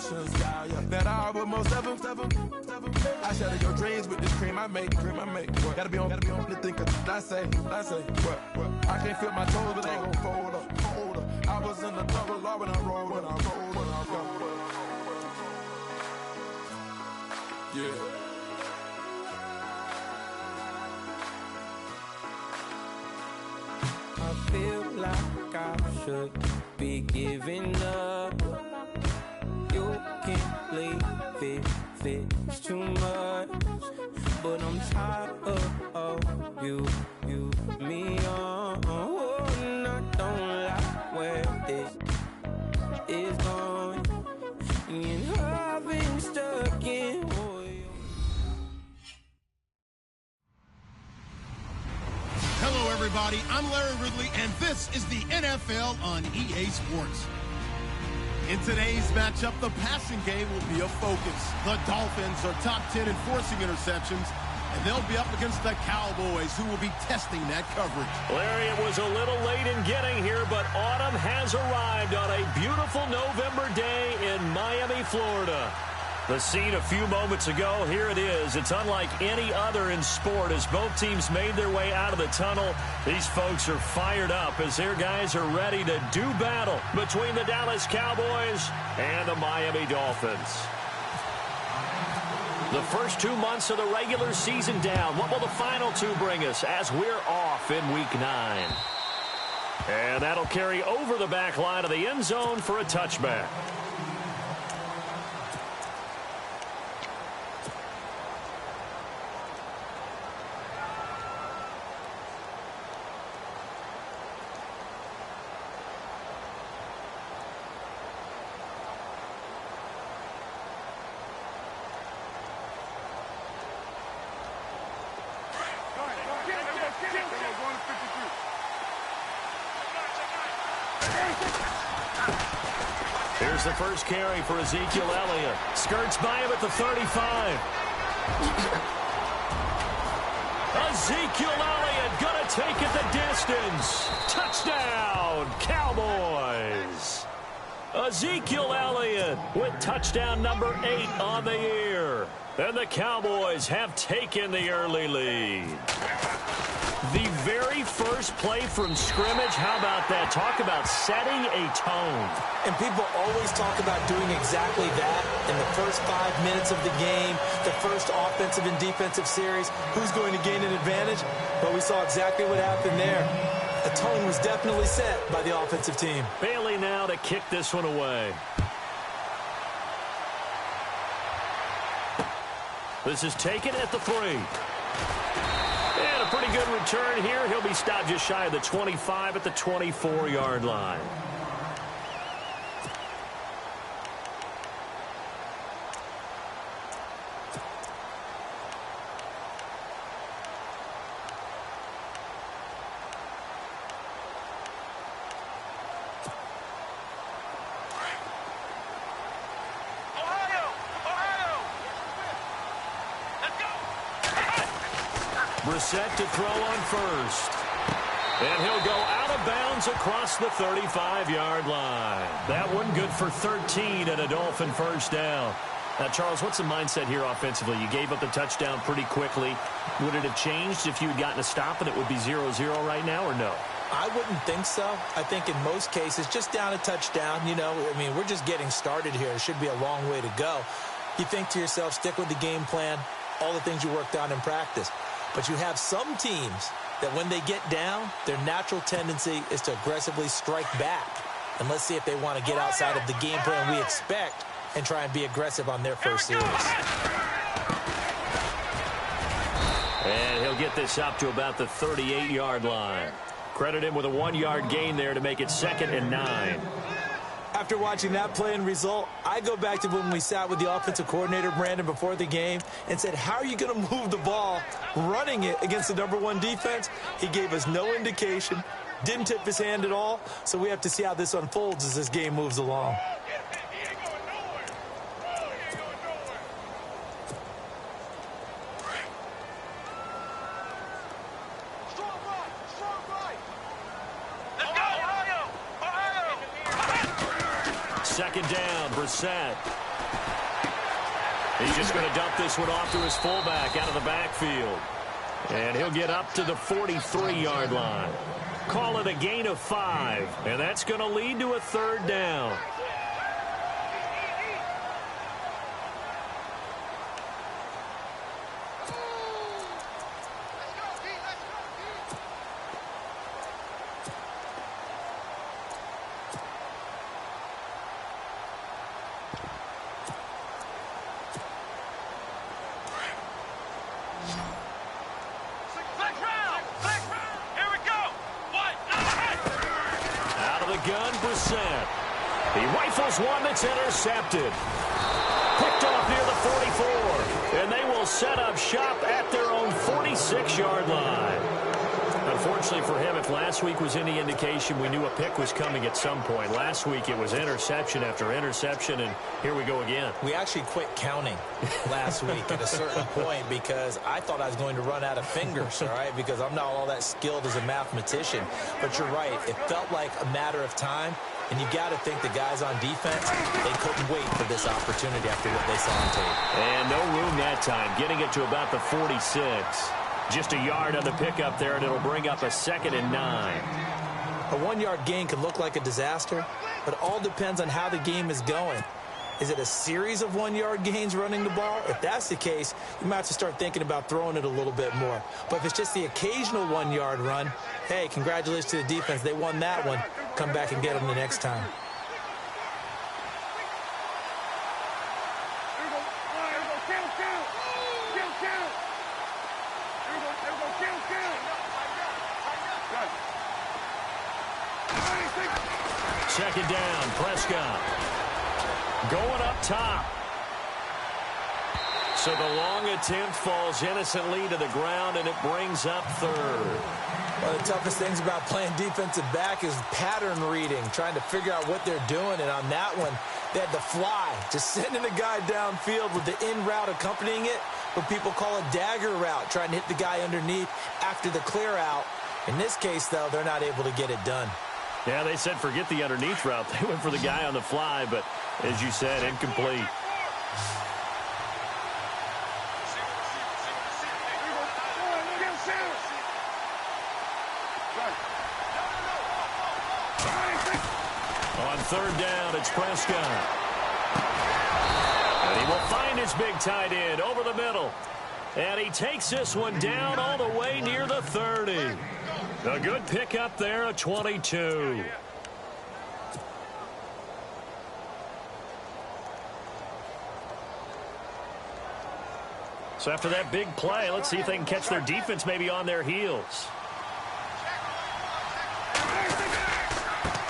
style, yeah. That I would most ever. I shatter your dreams with this cream I make. What? Gotta be on the think of I say. What? I can't feel my toes, but they gon' fold up. I was in the double law when I rolled. Yeah. I feel like I should be giving up. You can't leave it's too much. But I'm tired of you, me on. And I don't like where this is going. And I've been stuck in oil. Hello, everybody. I'm Larry Ridley, and this is the NFL on EA Sports. In today's matchup, the passing game will be a focus. The Dolphins are top 10 in forcing interceptions, and they'll be up against the Cowboys, who will be testing that coverage. Larry, it was a little late in getting here, but autumn has arrived on a beautiful November day in Miami, Florida. The scene a few moments ago, here it is. It's unlike any other in sport as both teams made their way out of the tunnel. These folks are fired up as their guys are ready to do battle between the Dallas Cowboys and the Miami Dolphins. The first 2 months of the regular season down. What will the final two bring us as we're off in Week 9? And that'll carry over the back line of the end zone for a touchback. Here's the first carry for Ezekiel Elliott. Skirts by him at the 35. Ezekiel Elliott gonna take it the distance. Touchdown, Cowboys. Ezekiel Elliott with touchdown number 8 on the year. And the Cowboys have taken the early lead. The very first play from scrimmage, how about that? Talk about setting a tone. And people always talk about doing exactly that in the first 5 minutes of the game, the first offensive and defensive series. Who's going to gain an advantage? Well, we saw exactly what happened there. A tone was definitely set by the offensive team. Bailey now to kick this one away. This is taken at the 3. And a pretty good return here. He'll be stopped just shy of the 25 at the 24-yard line. Brissett to throw on first. And he'll go out of bounds across the 35-yard line. That one good for 13 and a Dolphin first down. Now, Charles, what's the mindset here offensively? You gave up the touchdown pretty quickly. Would it have changed if you had gotten a stop and it would be 0-0 right now, or no? I wouldn't think so. I think in most cases, just down a touchdown, you know, I mean, we're just getting started here. It should be a long way to go. You think to yourself, stick with the game plan, all the things you worked on in practice. But you have some teams that when they get down, their natural tendency is to aggressively strike back. And let's see if they want to get outside of the game plan we expect and try and be aggressive on their first series. And he'll get this up to about the 38-yard line. Credit him with a 1-yard gain there to make it 2nd and 9. After watching that play and result, I go back to when we sat with the offensive coordinator, Brandon, before the game and said, how are you going to move the ball running it against the #1 defense? He gave us no indication, didn't tip his hand at all, so we have to see how this unfolds as this game moves along. Second down, Brissett. He's just going to dump this one off to his fullback out of the backfield. And he'll get up to the 43-yard line. Call it a gain of 5. And that's going to lead to a 3rd down. He rifles one that's intercepted. Picked off near the 44. And they will set up shop at their own 46-yard line. Unfortunately for him, if last week was any indication, we knew a pick was coming at some point. Last week it was interception after interception, and here we go again. We actually quit counting last week at a certain point because I thought I was going to run out of fingers, all right, because I'm not all that skilled as a mathematician. But you're right. It felt like a matter of time. And you got to think the guys on defense, they couldn't wait for this opportunity after what they saw on tape. And no room that time, getting it to about the 46. Just a yard on the pickup there, and it'll bring up a 2nd and 9. A 1-yard gain could look like a disaster, but it all depends on how the game is going. Is it a series of 1-yard gains running the ball? If that's the case, you might have to start thinking about throwing it a little bit more. But if it's just the occasional 1-yard run, hey, congratulations to the defense. They won that one. Come back and get them the next time. Second down, Prescott. Going up top. So the long attempt falls innocently to the ground, and it brings up 3rd. One of the toughest things about playing defensive back is pattern reading, trying to figure out what they're doing. And on that one, they had the fly, just sending a guy downfield with the in route accompanying it, what people call a dagger route, trying to hit the guy underneath after the clear out. In this case, though, they're not able to get it done. Yeah, they said forget the underneath route. They went for the guy on the fly, but as you said, incomplete. On 3rd down, it's Prescott. And he will find his big tight end over the middle. And he takes this one down all the way near the 30. A good pickup there at 22. So after that big play, let's see if they can catch their defense maybe on their heels.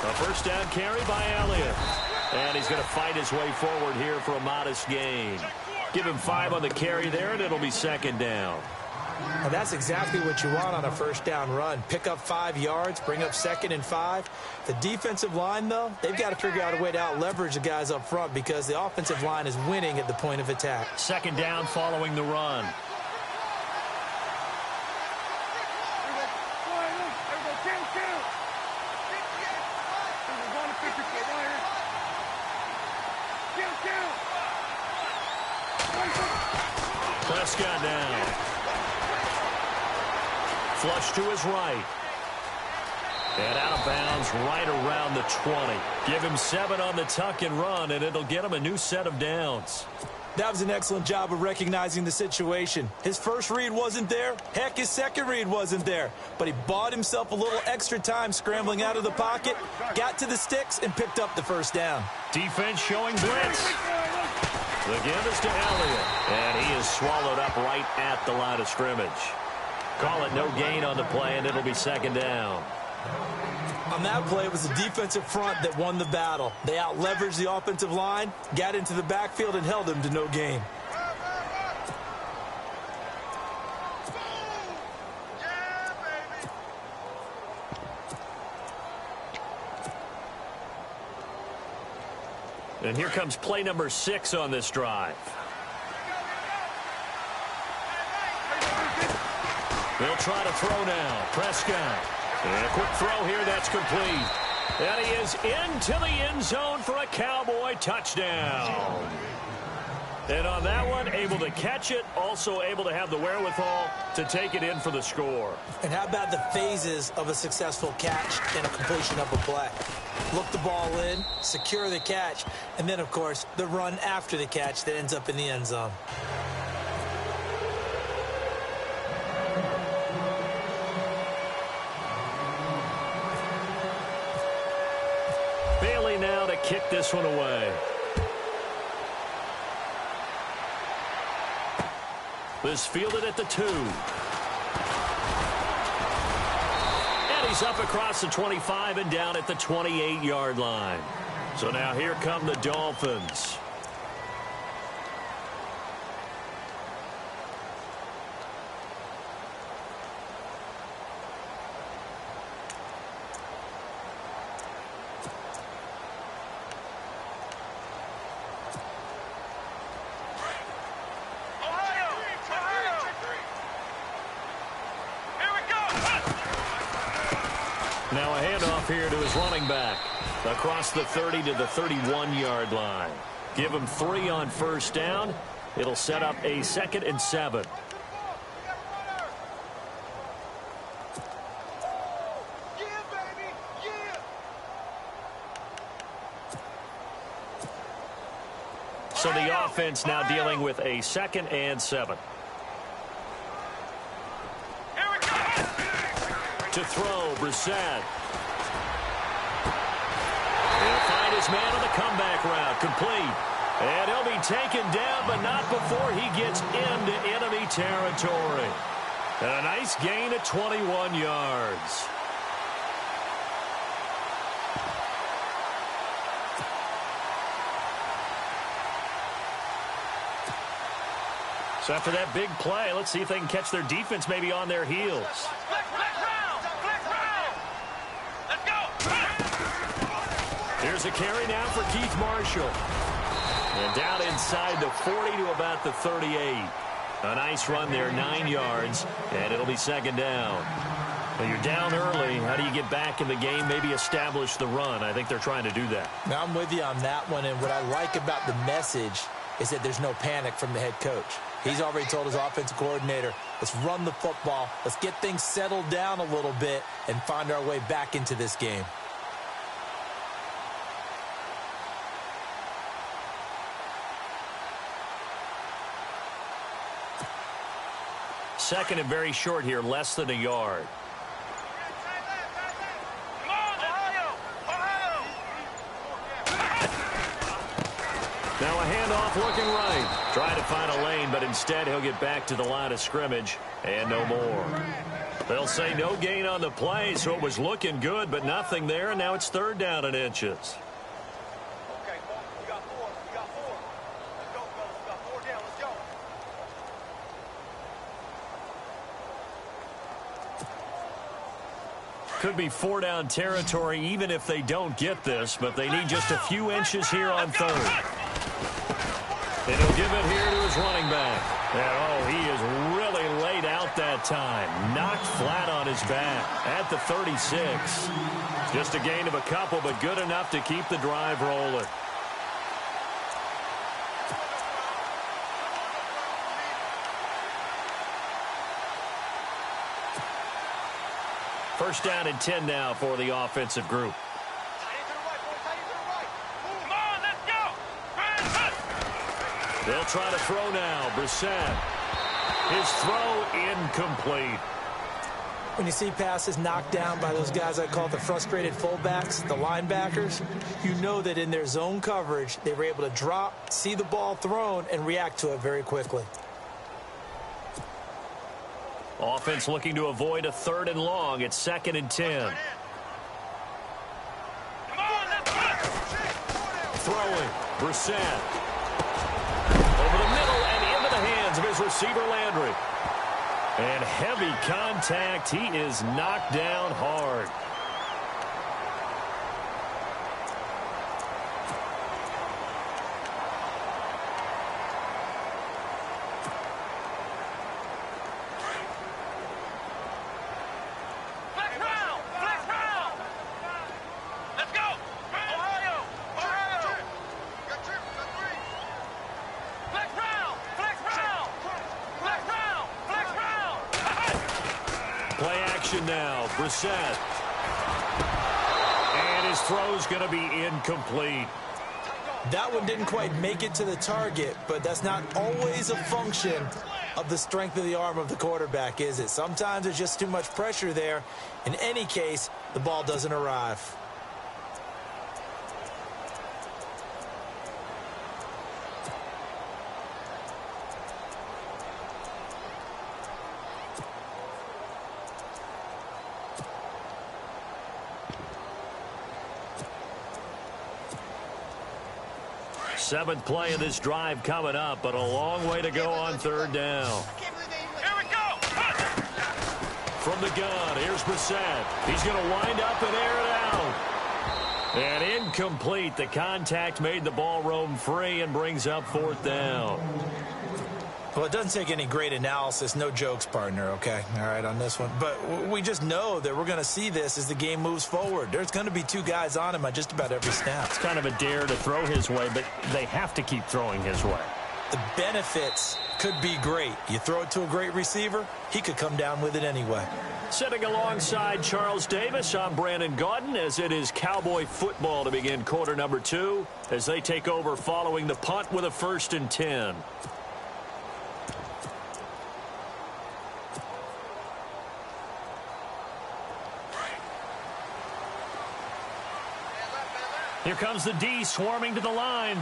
A 1st down carry by Elliott. And he's going to fight his way forward here for a modest gain. Give him 5 on the carry there, and it'll be 2nd down. And that's exactly what you want on a 1st down run. Pick up 5 yards, bring up 2nd and 5. The defensive line, though, they've got to figure out a way to out-leverage the guys up front because the offensive line is winning at the point of attack. 2nd down following the run. Prescott down. Flush to his right. And out of bounds right around the 20. Give him 7 on the tuck and run, and it'll get him a new set of downs. That was an excellent job of recognizing the situation. His first read wasn't there. Heck, his second read wasn't there. But he bought himself a little extra time scrambling out of the pocket, got to the sticks, and picked up the 1st down. Defense showing blitz. The give is to Elliott, and he is swallowed up right at the line of scrimmage. Call it no gain on the play, and it'll be 2nd down. On that play, it was the defensive front that won the battle. They out-leveraged the offensive line, got into the backfield, and held him to no gain. And here comes play number 6 on this drive. They'll try to throw now. Prescott. And a quick throw here, that's complete. And he is into the end zone for a Cowboy touchdown. And on that one, able to catch it, also able to have the wherewithal to take it in for the score. And how about the phases of a successful catch and a completion of a play? Look the ball in, secure the catch, and then, of course, the run after the catch that ends up in the end zone. Bailey now to kick this one away. This fielded at the 2. And he's up across the 25 and down at the 28-yard line. So now here come the Dolphins. Now a handoff here to his running back. Across the 30 to the 31-yard line. Give him 3 on first down. It'll set up a 2nd and 7. So the offense now dealing with a 2nd and 7. To throw, Brissett. He'll find his man on the comeback route, complete. And he'll be taken down, but not before he gets into enemy territory. And a nice gain of 21 yards. So after that big play, let's see if they can catch their defense maybe on their heels. Here's a carry now for Keith Marshall. And down inside the 40 to about the 38. A nice run there, 9 yards, and it'll be 2nd down. Well, you're down early. How do you get back in the game, maybe establish the run? I think they're trying to do that. Now, I'm with you on that one, and what I like about the message is that there's no panic from the head coach. He's already told his offensive coordinator, let's run the football, let's get things settled down a little bit and find our way back into this game. Second and very short here, less than a yard. Now a handoff looking right. Trying to find a lane, but instead he'll get back to the line of scrimmage and no more. They'll say no gain on the play, so it was looking good, but nothing there, and now it's 3rd down and inches. Okay, we got 4. We got 4. Let's go, fellas. We got 4 down. Let's go. Could be 4-down territory even if they don't get this, but they need just a few inches here on 3rd. And he'll give it here to his running back. And, he is really laid out that time. Knocked flat on his back at the 36. Just a gain of a couple, but good enough to keep the drive rolling. First down and 10 now for the offensive group. They'll try to throw now. Brissett. His throw incomplete. When you see passes knocked down by those guys I call the frustrated fullbacks, the linebackers, you know that in their zone coverage, they were able to drop, see the ball thrown, and react to it very quickly. Offense looking to avoid a 3rd and long. It's 2nd and 10. Throwing. Brissett. Over the middle and into the hands of his receiver, Landry. And heavy contact. He is knocked down hard. Let's formation now. Brissett. And his throw's going to be incomplete. That one didn't quite make it to the target, but that's not always a function of the strength of the arm of the quarterback, is it? Sometimes there's just too much pressure there. In any case, the ball doesn't arrive. Seventh play of this drive coming up, but a long way to go on third down. Here we go. From the gun, here's Brissett. He's going to wind up and air it out. And incomplete. The contact made the ball roam free and brings up fourth down. Well, it doesn't take any great analysis. No jokes, partner, okay? All right, on this one. But we just know that we're going to see this as the game moves forward. There's going to be two guys on him on just about every snap. It's kind of a dare to throw his way, but they have to keep throwing his way. The benefits could be great. You throw it to a great receiver, he could come down with it anyway. Sitting alongside Charles Davis, I'm Brandon Gaudin, as it is Cowboy football to begin quarter number 2 as they take over following the punt with a 1st and 10. Here comes the D swarming to the line.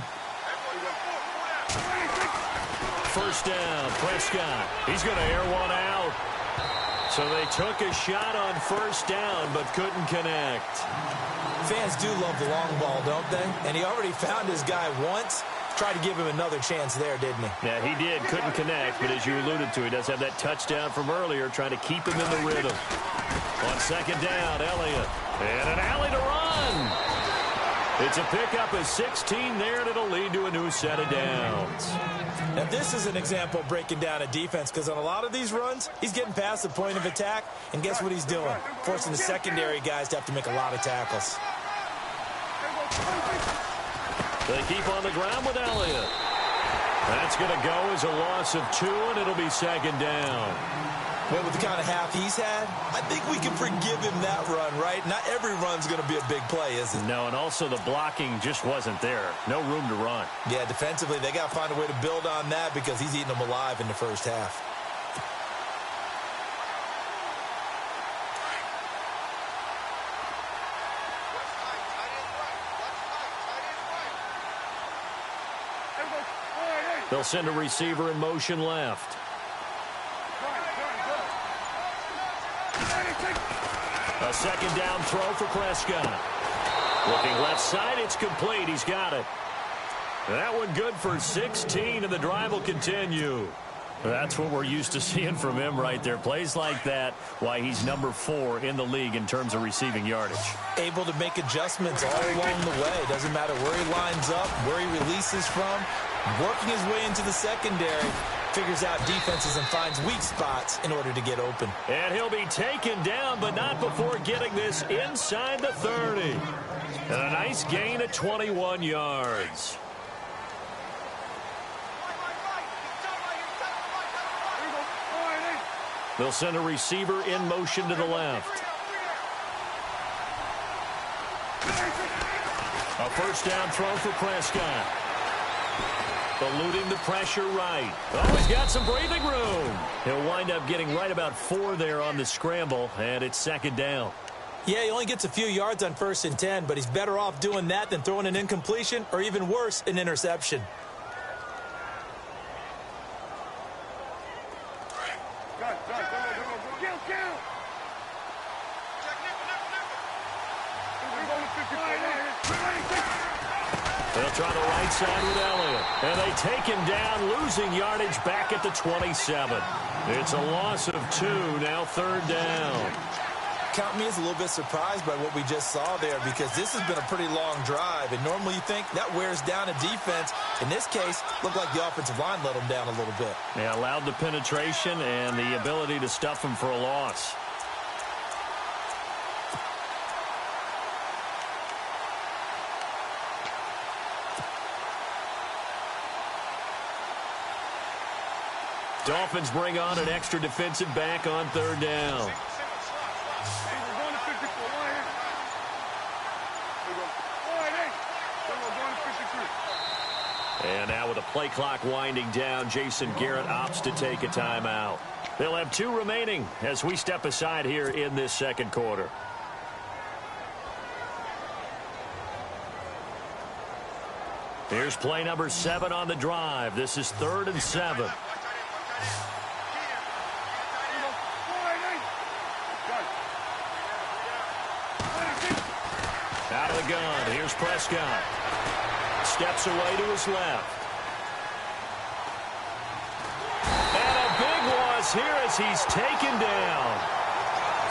First down, Prescott. He's going to air one out. So they took a shot on first down, but couldn't connect. Fans do love the long ball, don't they? And he already found his guy once. Tried to give him another chance there, didn't he? Yeah, he did. Couldn't connect, but as you alluded to, he does have that touchdown from earlier, trying to keep him in the rhythm. On second down, Elliott. And an alley to run. It's a pickup of 16 there, and it'll lead to a new set of downs. Now, this is an example of breaking down a defense, because on a lot of these runs, he's getting past the point of attack, and guess what he's doing? Forcing the secondary guys to have to make a lot of tackles. They keep on the ground with Elliott. That's going to go as a loss of 2, and it'll be second down. Well, with the kind of half he's had, I think we can forgive him that run, right? Not every run's going to be a big play, is it? No, and also the blocking just wasn't there. No room to run. Yeah, defensively, they got to find a way to build on that because he's eating them alive in the first half. They'll send a receiver in motion left. A second down throw for Prescott. Looking left side, it's complete. He's got it. That one good for 16, and the drive will continue. That's what we're used to seeing from him right there. Plays like that, why he's number 4 in the league in terms of receiving yardage. Able to make adjustments all along the way. Doesn't matter where he lines up, where he releases from. Working his way into the secondary. Figures out defenses and finds weak spots in order to get open. And he'll be taken down, but not before getting this inside the 30. And a nice gain of 21 yards. They'll send a receiver in motion to the left. A first down throw for Prescott. Eluding the pressure right. Oh, he's got some breathing room. He'll wind up getting right about 4 there on the scramble, and it's second down. Yeah, he only gets a few yards on 1st and 10, but he's better off doing that than throwing an incompletion or even worse, an interception. They'll try the right side with Elliott. And they take him down, losing yardage back at the 27. It's a loss of 2, now third down. Count me as a little bit surprised by what we just saw there because this has been a pretty long drive. And normally you think that wears down a defense. In this case, looked like the offensive line let them down a little bit. They allowed the penetration and the ability to stuff them for a loss. Dolphins bring on an extra defensive back on third down. And now with the play clock winding down, Jason Garrett opts to take a timeout. They'll have 2 remaining as we step aside here in this second quarter. Here's play number 7 on the drive. This is 3rd and 7. Out of the gun. Here's Prescott. Steps away to his left. And a big loss here as he's taken down.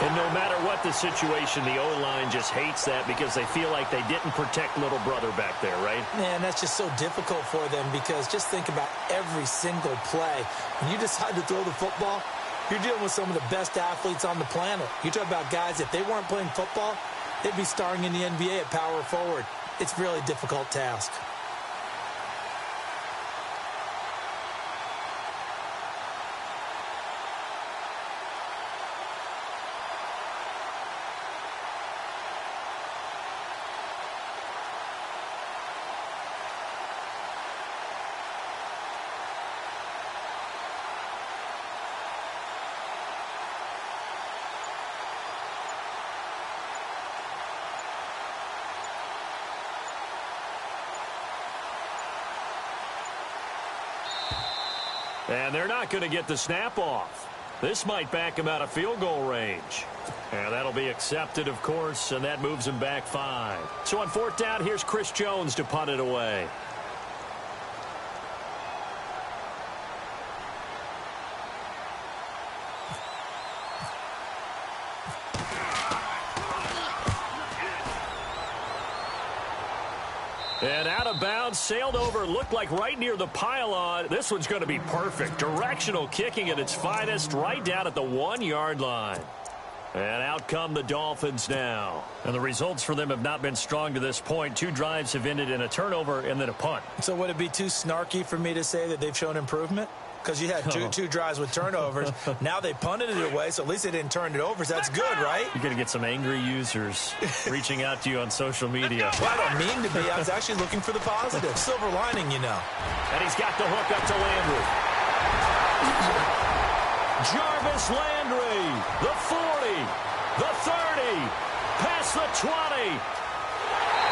And no matter what the situation, the O-line just hates that because they feel like they didn't protect little brother back there, right? Man, that's just so difficult for them because just think about every single play. When you decide to throw the football, you're dealing with some of the best athletes on the planet. You talk about guys, if they weren't playing football, they'd be starring in the NBA at power forward. It's a really difficult task. And they're not going to get the snap off. This might back him out of field goal range. And that'll be accepted, of course, and that moves him back 5. So on 4th down, here's Chris Jones to punt it away. And out of bounds, sailed over, looked like right near the pylon. This one's going to be perfect. Directional kicking at its finest, right down at the 1-yard line. And out come the Dolphins now. And the results for them have not been strong to this point. 2 drives have ended in a turnover and then a punt. So would it be too snarky for me to say that they've shown improvement? Because you had two drives with turnovers. Now they punted it away, so at least they didn't turn it over. So that's good, right? You're going to get some angry users reaching out to you on social media. Well, I don't mean to be. I was actually looking for the positive. Silver lining, you know. And he's got the hook up to Landry. Jarvis Landry, the 40, the 30, past the 20,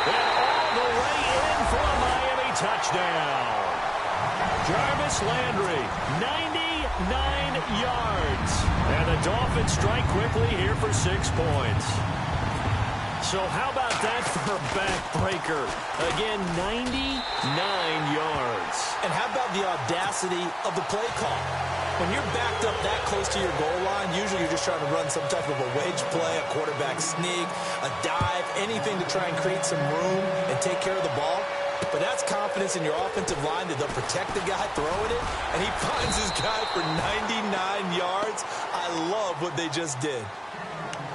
and all the way in for a Miami touchdown. Jarvis Landry, 99 yards. And the Dolphins strike quickly here for 6 points. So how about that for a backbreaker? Again, 99 yards. And how about the audacity of the play call? When you're backed up that close to your goal line, usually you're just trying to run some type of a wedge play, a quarterback sneak, a dive, anything to try and create some room and take care of the ball. But that's confidence in your offensive line that they'll protect the guy throwing it, and he finds his guy for 99 yards. I love what they just did.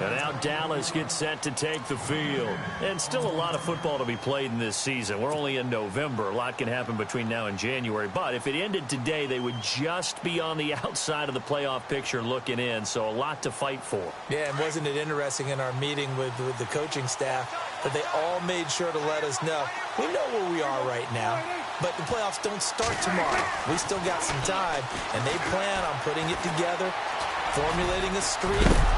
And now Dallas gets set to take the field. And still a lot of football to be played in this season. We're only in November. A lot can happen between now and January. But if it ended today, they would just be on the outside of the playoff picture looking in. So a lot to fight for. Yeah, and wasn't it interesting in our meeting with the coaching staff that they all made sure to let us know, we know where we are right now, but the playoffs don't start tomorrow. We still got some time, and they plan on putting it together, formulating a streak.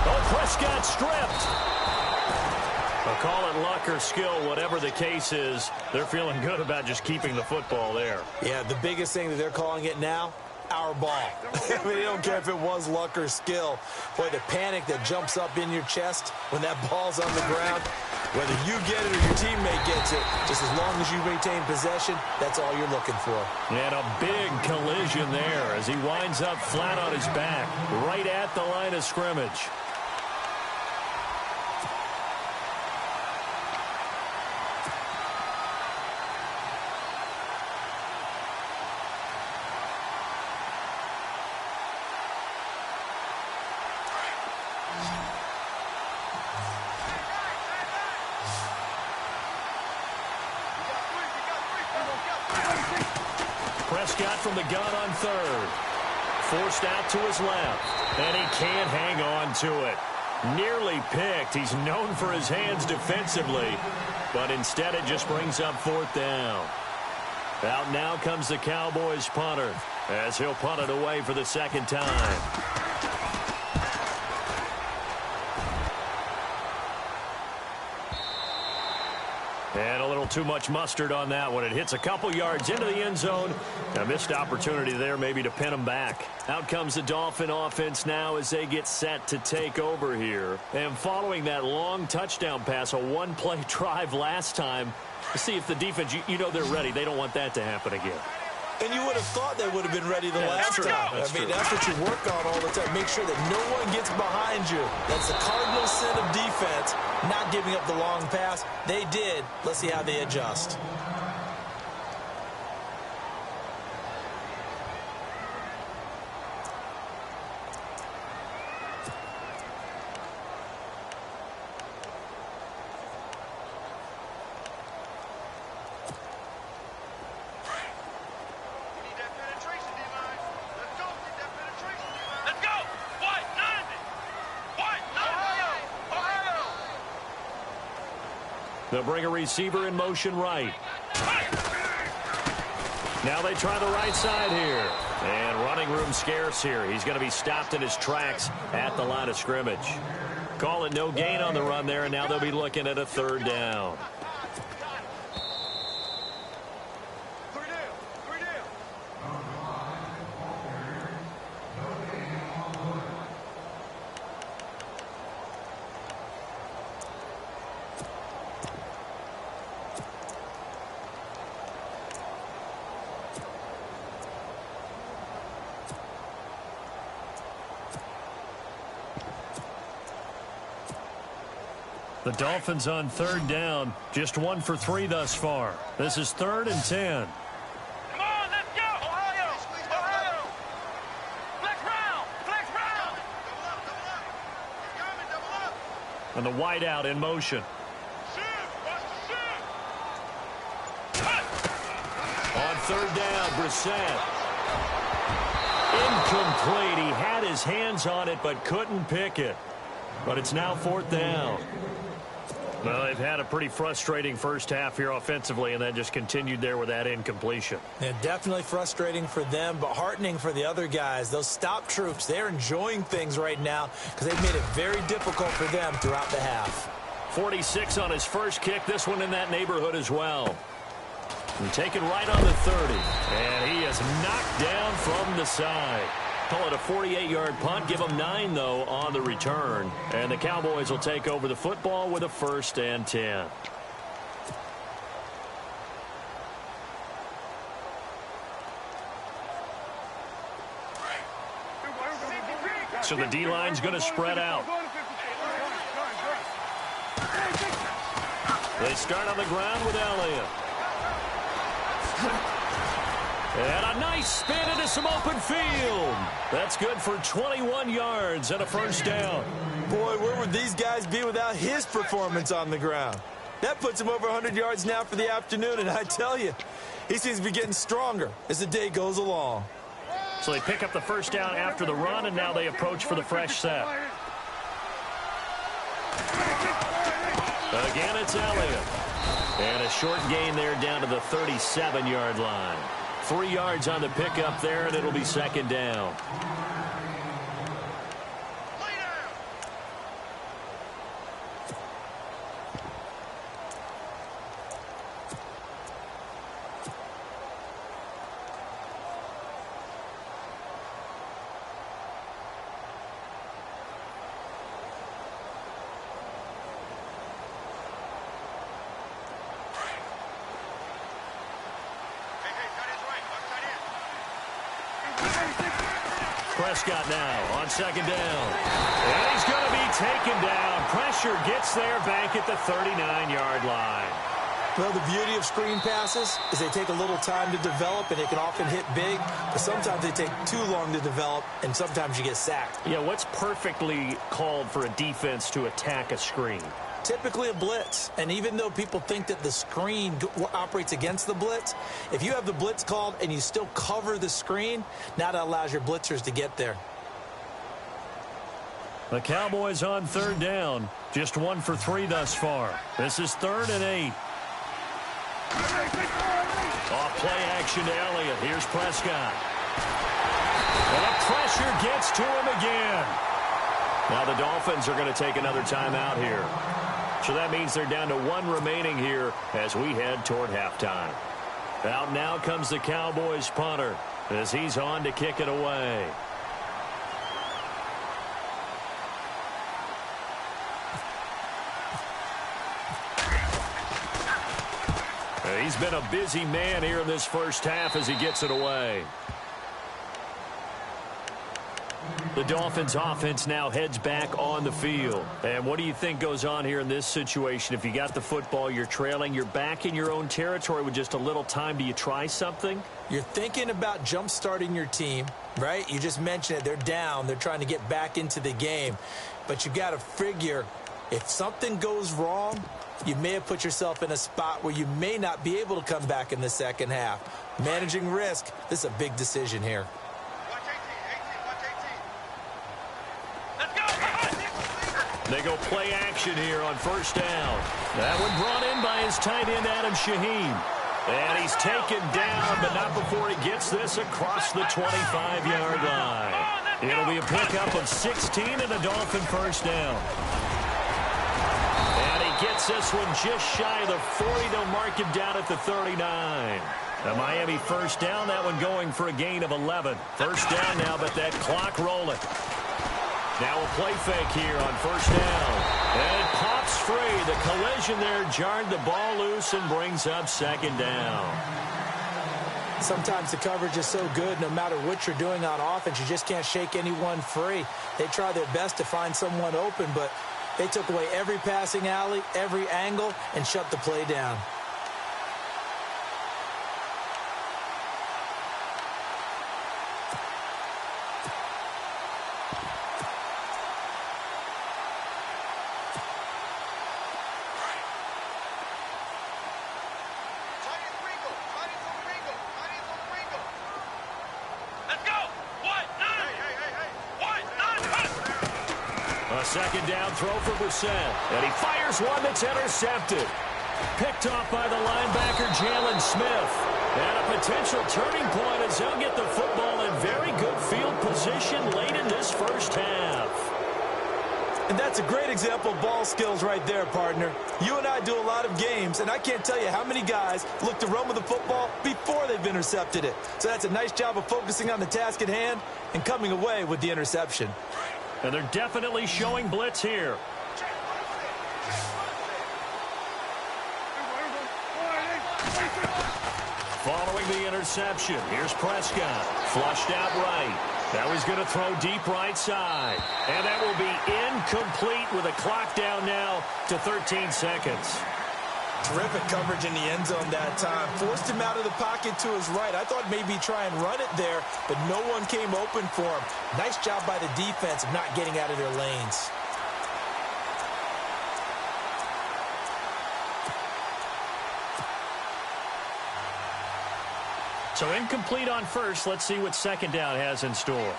Oh, Prescott stripped. I'll call it luck or skill, whatever the case is. They're feeling good about just keeping the football there. Yeah, the biggest thing that they're calling it now, our ball. I mean, they don't care if it was luck or skill. Boy, the panic that jumps up in your chest when that ball's on the ground, whether you get it or your teammate gets it, just as long as you maintain possession, that's all you're looking for. And a big collision there as he winds up flat on his back, right at the line of scrimmage. Prescott from the gun on 3rd. Forced out to his left. And he can't hang on to it. Nearly picked. He's known for his hands defensively. But instead it just brings up 4th down. Out now comes the Cowboys punter as he'll punt it away for the second time. And a little too much mustard on that one. It hits a couple yards into the end zone. A missed opportunity there maybe to pin them back. Out comes the Dolphin offense now as they get set to take over here. And following that long touchdown pass, a one-play drive last time, to see if the defense, you know they're ready. They don't want that to happen again. And you would have thought they would have been ready the last time. That's what you work on all the time. Make sure that no one gets behind you. That's the cardinal sin of defense, not giving up the long pass. They did. Let's see how they adjust. They'll bring a receiver in motion right. Now they try the right side here. And running room scarce here. He's going to be stopped in his tracks at the line of scrimmage. Call it no gain on the run there, and now they'll be looking at a third down. The Dolphins on third down, just 1 for 3 thus far. This is 3rd and 10. Come on, let's go! Ohio! Ohio! Flex round! Flex round! Double up! And the wideout in motion. On third down, Brissett. Incomplete. He had his hands on it but couldn't pick it. But it's now 4th down. Well, they've had a pretty frustrating first half here offensively, and then just continued there with that incompletion. Yeah, definitely frustrating for them, but heartening for the other guys. Those stop troops, they're enjoying things right now because they've made it very difficult for them throughout the half. 46 on his first kick. This one in that neighborhood as well. And taken right on the 30. And he is knocked down from the side. Call it a 48-yard punt. Give them 9, though, on the return. And the Cowboys will take over the football with a 1st and 10. So the D-line's going to spread out. They start on the ground with Elliott. And a nice spin into some open field. That's good for 21 yards and a 1st down. Boy, where would these guys be without his performance on the ground? That puts him over 100 yards now for the afternoon, and I tell you, he seems to be getting stronger as the day goes along. So they pick up the 1st down after the run, and now they approach for the fresh set. Again, it's Elliott. And a short gain there down to the 37-yard line. 3 yards on the pickup there, and it'll be 2nd down. Prescott now on 2nd down. And he's going to be taken down. Pressure gets there back at the 39-yard line. Well, the beauty of screen passes is they take a little time to develop, and they can often hit big, but sometimes they take too long to develop, and sometimes you get sacked. Yeah, what's perfectly called for a defense to attack a screen? Typically a blitz, and even though people think that the screen operates against the blitz, if you have the blitz called and you still cover the screen, now that allows your blitzers to get there. The Cowboys on 3rd down, just 1 for 3 thus far. This is 3rd and 8. Off play action to Elliott. Here's Prescott. And the pressure gets to him again. Now the Dolphins are going to take another timeout here. So that means they're down to 1 remaining here as we head toward halftime. Out now comes the Cowboys punter as he's on to kick it away. He's been a busy man here in this first half as he gets it away. The Dolphins offense now heads back on the field. And what do you think goes on here in this situation? If you got the football, you're trailing, you're back in your own territory with just a little time. Do you try something? You're thinking about jump-starting your team, right? You just mentioned it. They're down. They're trying to get back into the game. But you got to figure if something goes wrong, you may have put yourself in a spot where you may not be able to come back in the second half. Managing risk, this is a big decision here. They go play action here on first down. That one brought in by his tight end, Adam Shaheen. And he's taken down, but not before he gets this across the 25-yard line. It'll be a pickup of 16 and a Dolphin first down. And he gets this one just shy of the 40. They'll mark him down at the 39. The Miami first down, that one going for a gain of 11. First down now, but that clock rolling. Now a play fake here on first down. And it pops free. The collision there jarred the ball loose and brings up second down. Sometimes the coverage is so good, no matter what you're doing on offense, you just can't shake anyone free. They try their best to find someone open, but they took away every passing alley, every angle, and shut the play down. Second down throw for Brissett. And he fires one that's intercepted. Picked off by the linebacker, Jalen Smith. And a potential turning point as they'll get the football in very good field position late in this first half. And that's a great example of ball skills right there, partner. You and I do a lot of games, and I can't tell you how many guys look to run with the football before they've intercepted it. So that's a nice job of focusing on the task at hand and coming away with the interception. And they're definitely showing blitz here. Following the interception, here's Prescott. Flushed out right. Now he's going to throw deep right side. And that will be incomplete with a clock down now to 13 seconds. Terrific coverage in the end zone that time. Forced him out of the pocket to his right. I thought maybe try and run it there, but no one came open for him. Nice job by the defense of not getting out of their lanes. So incomplete on first. Let's see what second down has in store.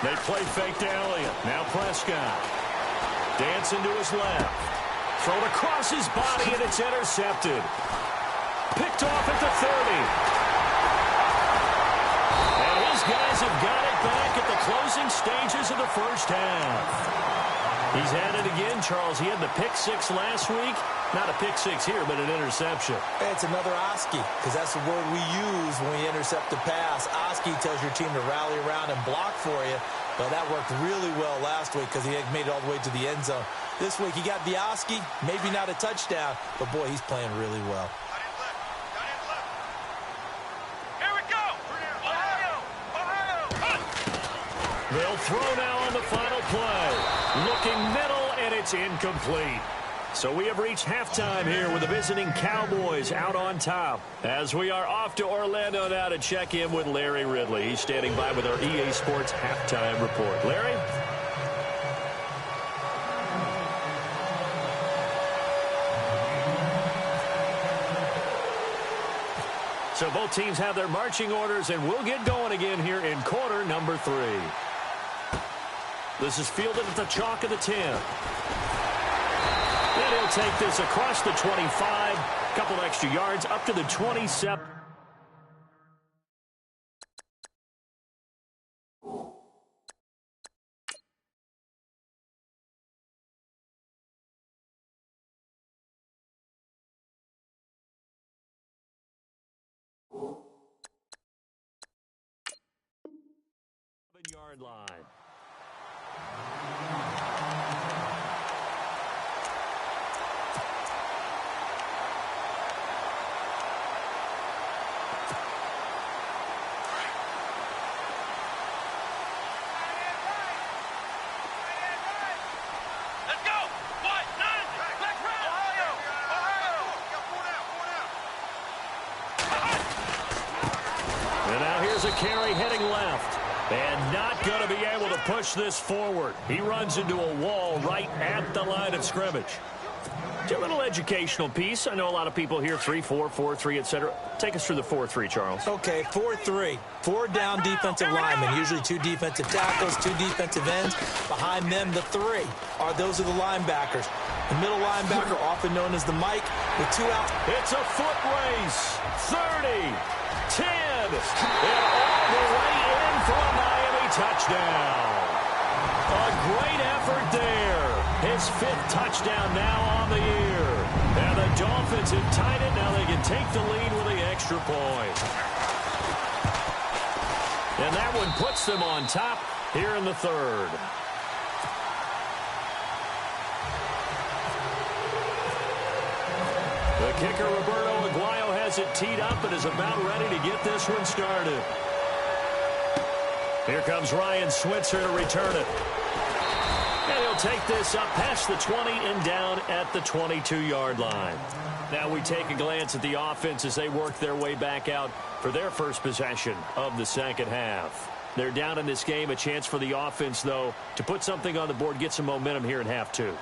They play fake to Elliott. Now Prescott. Dancing to his left. Thrown across his body, and it's intercepted. Picked off at the 30. And his guys have got it back at the closing stages of the first half. He's had it again, Charles. He had the pick six last week. Not a pick six here, but an interception. It's another Oski, because that's the word we use when we intercept the pass. Oski tells your team to rally around and block for you. Well, that worked really well last week because he had made it all the way to the end zone. This week he got the Oski, maybe not a touchdown, but boy, he's playing really well. Here we go! Ohio! They'll throw now on the final play. Looking middle, and it's incomplete. So we have reached halftime here with the visiting Cowboys out on top. As we are off to Orlando now to check in with Larry Ridley. He's standing by with our EA Sports halftime report. Larry? So both teams have their marching orders, and we'll get going again here in quarter number 3. This is fielded at the chalk of the 10. And he'll take this across the 25. A couple extra yards up to the 27. Yard line. Let's go. What? 9. Let's run. Ohio. And now here's a carry heading left. And not going to be able to push this forward. He runs into a wall right at the line of scrimmage. A little educational piece. I know a lot of people hear 3-4, 4-3, etc. Take us through the 4-3, Charles. Okay, 4-3. 4 down defensive linemen, usually 2 defensive tackles, 2 defensive ends. Behind them, the 3 those are the linebackers. The middle linebacker, often known as the Mike, with 2 out. It's a foot race. 30, 10, and all the way in for a Miami touchdown. A great effort there. His 5th touchdown now on the year. And the Dolphins have tied it. Now they can take the lead with the extra point. And that one puts them on top here in the 3rd. The kicker, Roberto Aguayo, has it teed up and is about ready to get this one started. Here comes Ryan Switzer to return it. And he'll take this up past the 20 and down at the 22-yard line. Now we take a glance at the offense as they work their way back out for their first possession of the second half. They're down in this game. A chance for the offense, though, to put something on the board, get some momentum here in half 2.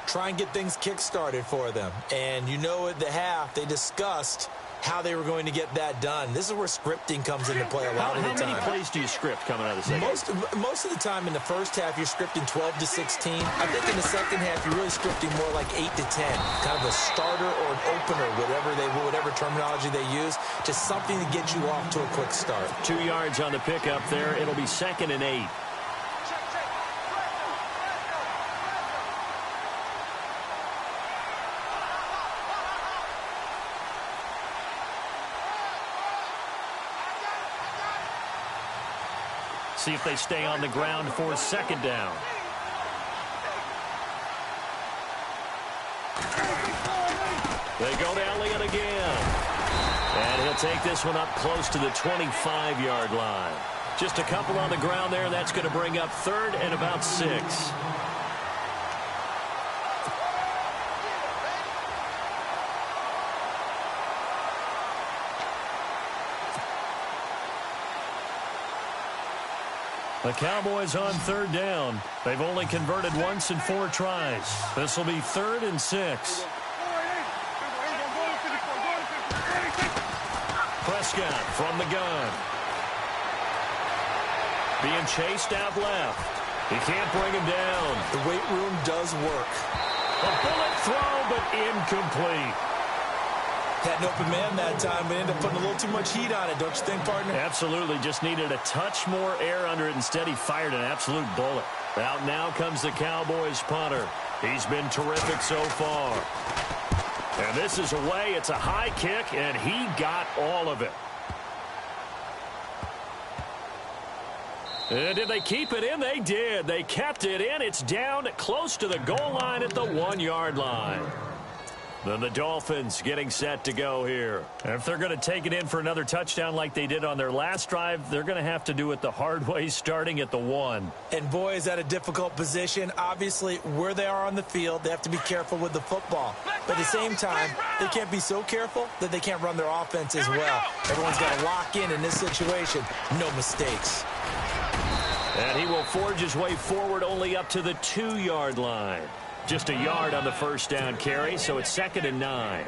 Try and get things kick-started for them. And you know at the half, they discussed how they were going to get that done. This is where scripting comes into play a lot of the time. How many plays do you script coming out of the second? Most of the time in the first half, you're scripting 12 to 16. I think in the second half, you're really scripting more like 8 to 10. Kind of a starter or an opener, whatever terminology they use, just something to get you off to a quick start. 2 yards on the pickup there. It'll be 2nd and 8. See if they stay on the ground for 2nd down. They go to Elliott again. And he'll take this one up close to the 25-yard line. Just a couple on the ground there. That's going to bring up 3rd and about 6. The Cowboys on 3rd down. They've only converted once in 4 tries. This will be 3rd and 6. Prescott from the gun. Being chased out left. He can't bring him down. The weight room does work. A bullet throw, but incomplete. Had an open man that time, but ended up putting a little too much heat on it, don't you think, partner? Absolutely. Just needed a touch more air under it. Instead, he fired an absolute bullet. Out now comes the Cowboys punter. He's been terrific so far. And this is away. It's a high kick, and he got all of it. And did they keep it in? They did. They kept it in. It's down close to the goal line at the 1-yard line. Then the Dolphins getting set to go here. And if they're going to take it in for another touchdown like they did on their last drive, they're going to have to do it the hard way, starting at the 1. And boy, is that a difficult position. Obviously, where they are on the field, they have to be careful with the football. But at the same time, they can't be so careful that they can't run their offense as well. Everyone's got to lock in this situation. No mistakes. And he will forge his way forward only up to the 2-yard line. Just a yard on the first down carry, so it's 2nd and 9.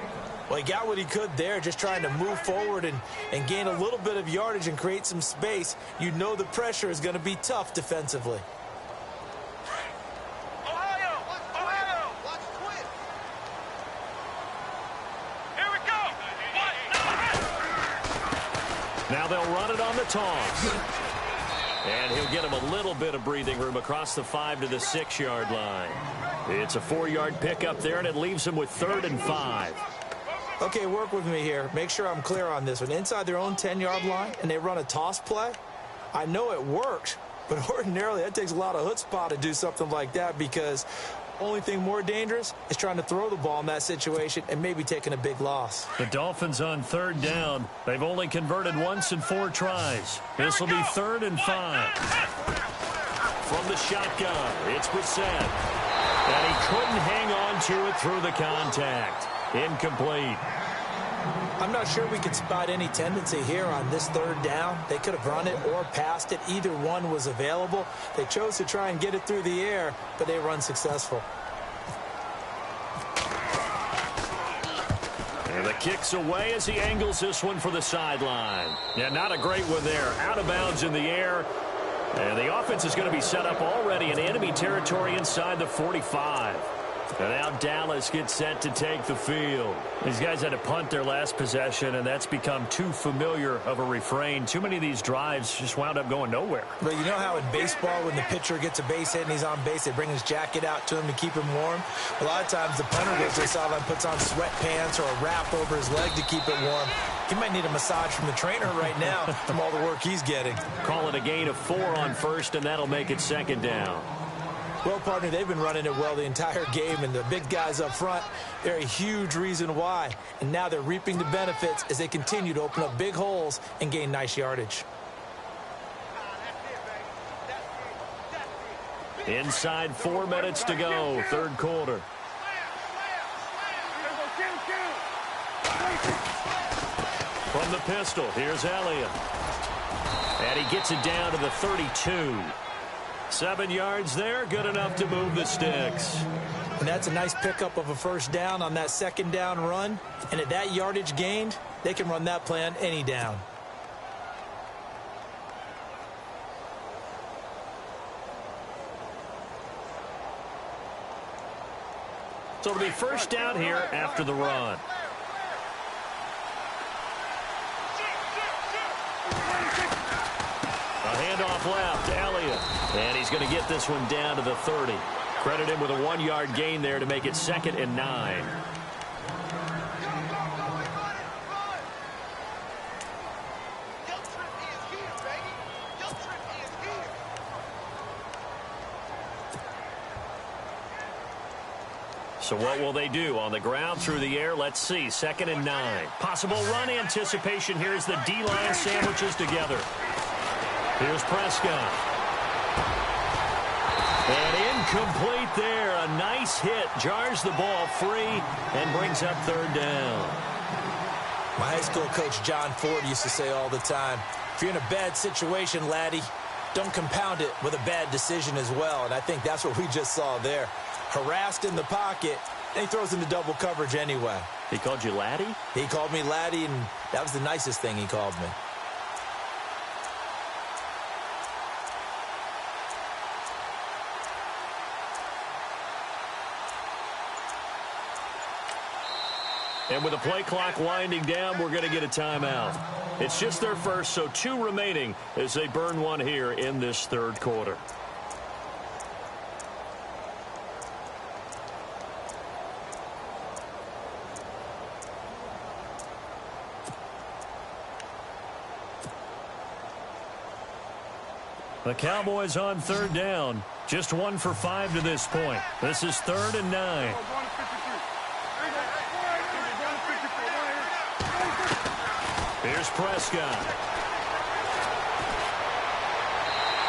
Well, he got what he could there, just trying to move forward and gain a little bit of yardage and create some space. You know the pressure is going to be tough defensively. Ohio! Watch twin! Now they'll run it on the toss. And he'll get him a little bit of breathing room across the 5 to the 6-yard line. It's a 4-yard pickup there, and it leaves him with 3rd and 5. Okay, work with me here. Make sure I'm clear on this one. Inside their own 10-yard line, and they run a toss play. I know it worked, but ordinarily that takes a lot of chutzpah to do something like that, because only thing more dangerous is trying to throw the ball in that situation and maybe taking a big loss. The Dolphins on 3rd down. They've only converted once in 4 tries. This will be 3rd and 5. From the shotgun, it's Brissett. And he couldn't hang on to it through the contact. Incomplete. I'm not sure we could spot any tendency here on this 3rd down. They could have run it or passed it. Either one was available. They chose to try and get it through the air, but they were unsuccessful. And the kick's away as he angles this one for the sideline. Yeah, not a great one there. Out of bounds in the air. And the offense is going to be set up already in enemy territory inside the 45. And now Dallas gets set to take the field. These guys had to punt their last possession, and that's become too familiar of a refrain. Too many of these drives just wound up going nowhere. But you know how in baseball, when the pitcher gets a base hit and he's on base, they bring his jacket out to him to keep him warm? A lot of times the punter goes to the sideline, puts on sweatpants or a wrap over his leg to keep it warm. He might need a massage from the trainer right now from all the work he's getting. Call it a gain of 4 on 1st, and that'll make it 2nd down. Well, partner, they've been running it well the entire game, and the big guys up front, they're a huge reason why. And now they're reaping the benefits as they continue to open up big holes and gain nice yardage. Inside 4 minutes to go, 3rd quarter. From the pistol, here's Elliott. And he gets it down to the 32. 7 yards there, good enough to move the sticks. And that's a nice pickup of a 1st down on that 2nd down run. And at that yardage gained, they can run that play on any down. So it'll be 1st down here after the run. A handoff left, Elliott. And he's going to get this one down to the 30. Credit him with a 1-yard gain there to make it 2nd and 9. So what will they do? On the ground, through the air, let's see. 2nd and 9. Possible run anticipation here as the D-line sandwiches together. Here's Prescott. And incomplete there. A nice hit. Jars the ball free and brings up 3rd down. My high school coach John Ford used to say all the time, if you're in a bad situation, laddie, don't compound it with a bad decision as well. And I think that's what we just saw there. Harassed in the pocket, and he throws into double coverage anyway. He called you laddie? He called me laddie, and that was the nicest thing he called me. And with the play clock winding down, we're going to get a timeout. It's just their first, so 2 remaining as they burn one here in this 3rd quarter. The Cowboys on 3rd down. Just 1 for 5 to this point. This is 3rd and 9. Here's Prescott.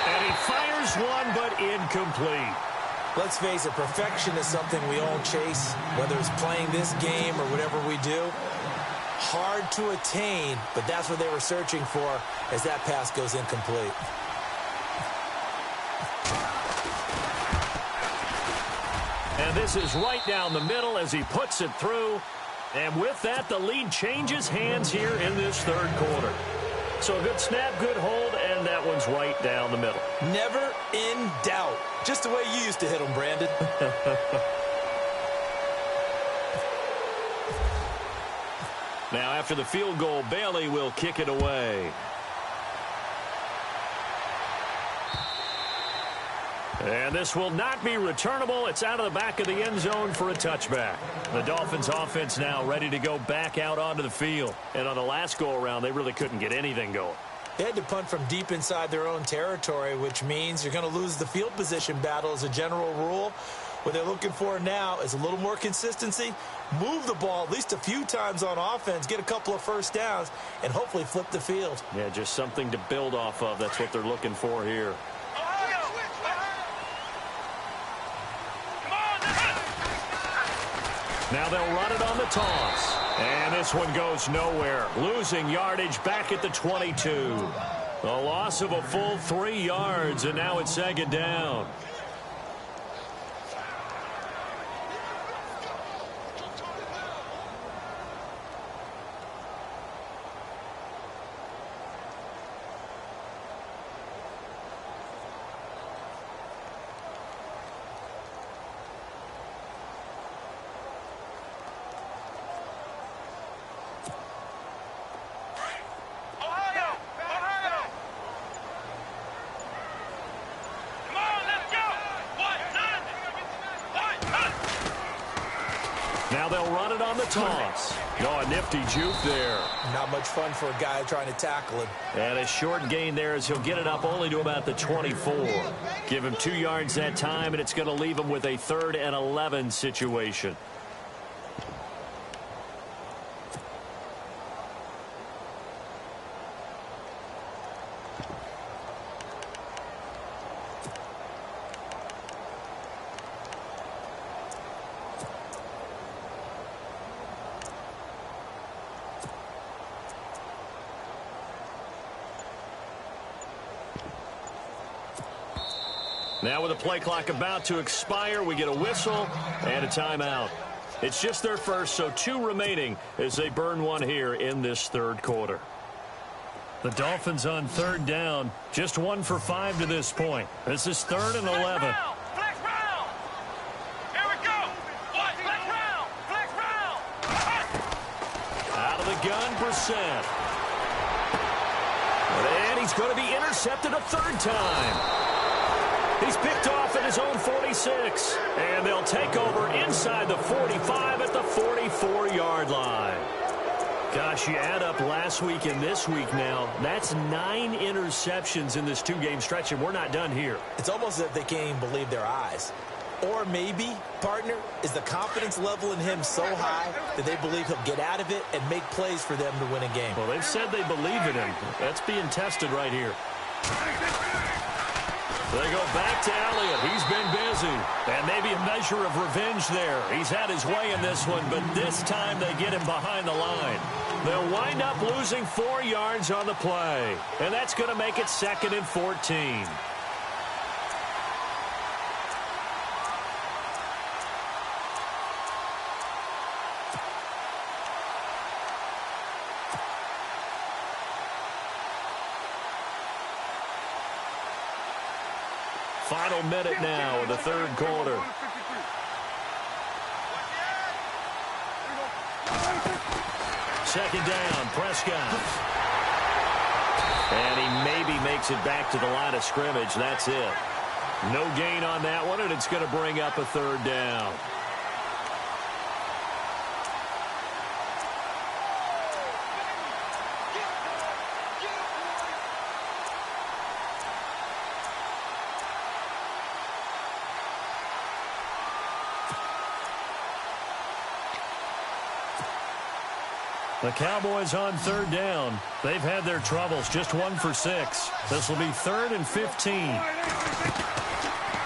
And he fires one, but incomplete. Let's face it, perfection is something we all chase, whether it's playing this game or whatever we do. Hard to attain, but that's what they were searching for as that pass goes incomplete. And this is right down the middle as he puts it through. And with that, the lead changes hands here in this 3rd quarter. So a good snap, good hold, and that one's right down the middle. Never in doubt. Just the way you used to hit them, Brandon. Now, after the field goal, Bailey will kick it away. And this will not be returnable. It's out of the back of the end zone for a touchback. The Dolphins offense now ready to go back out onto the field. And on the last go-around, they really couldn't get anything going. They had to punt from deep inside their own territory, which means you're going to lose the field position battle as a general rule. What they're looking for now is a little more consistency, move the ball at least a few times on offense, get a couple of first downs, and hopefully flip the field. Yeah, just something to build off of. That's what they're looking for here. Now they'll run it on the toss. And this one goes nowhere. Losing yardage back at the 22. A loss of a full 3 yards, and now it's second down. Now they'll run it on the toss. Oh, a nifty juke there. Not much fun for a guy trying to tackle him. And a short gain there as he'll get it up only to about the 24. Give him 2 yards that time, and it's going to leave him with a 3rd and 11 situation. Now with the play clock about to expire, we get a whistle and a timeout. It's just their first, so 2 remaining as they burn one here in this 3rd quarter. The Dolphins on 3rd down, just 1 for 5 to this point. This is 3rd and 11. Flex round. Here we go. Flex round. Flex round. Out of the gun, Brissett. And he's going to be intercepted a 3rd time. He's picked off at his own 46. And they'll take over inside the 45 at the 44-yard line. Gosh, you add up last week and this week now. That's 9 interceptions in this 2-game stretch, and we're not done here. It's almost as if they can't even believe their eyes. Or maybe, partner, is the confidence level in him so high that they believe he'll get out of it and make plays for them to win a game. Well, they've said they believe in him. That's being tested right here. They go back to Elliott. He's been busy. And maybe a measure of revenge there. He's had his way in this one, but this time they get him behind the line. They'll wind up losing 4 yards on the play. And that's going to make it 2nd and 14. Final minute now of the 3rd quarter. Second down, Prescott. And he maybe makes it back to the line of scrimmage. That's it. No gain on that one, and it's going to bring up a 3rd down. The Cowboys on 3rd down. They've had their troubles, just 1 for 6. This will be 3rd and 15.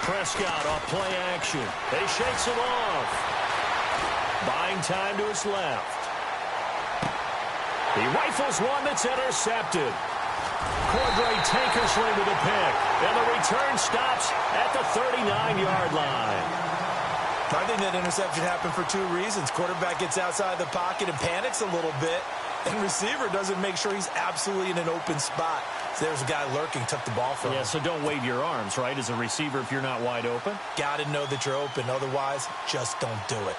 Prescott off play action. He shakes him off. Buying time to his left. He rifles one that's intercepted. Cordray Tankersley with a pick. And the return stops at the 39-yard line. I think that interception happened for 2 reasons. Quarterback gets outside the pocket and panics a little bit, and receiver doesn't make sure he's absolutely in an open spot. So there's a guy lurking, took the ball from him. Yeah, so don't wave your arms, right, as a receiver if you're not wide open. Got to know that you're open. Otherwise, just don't do it.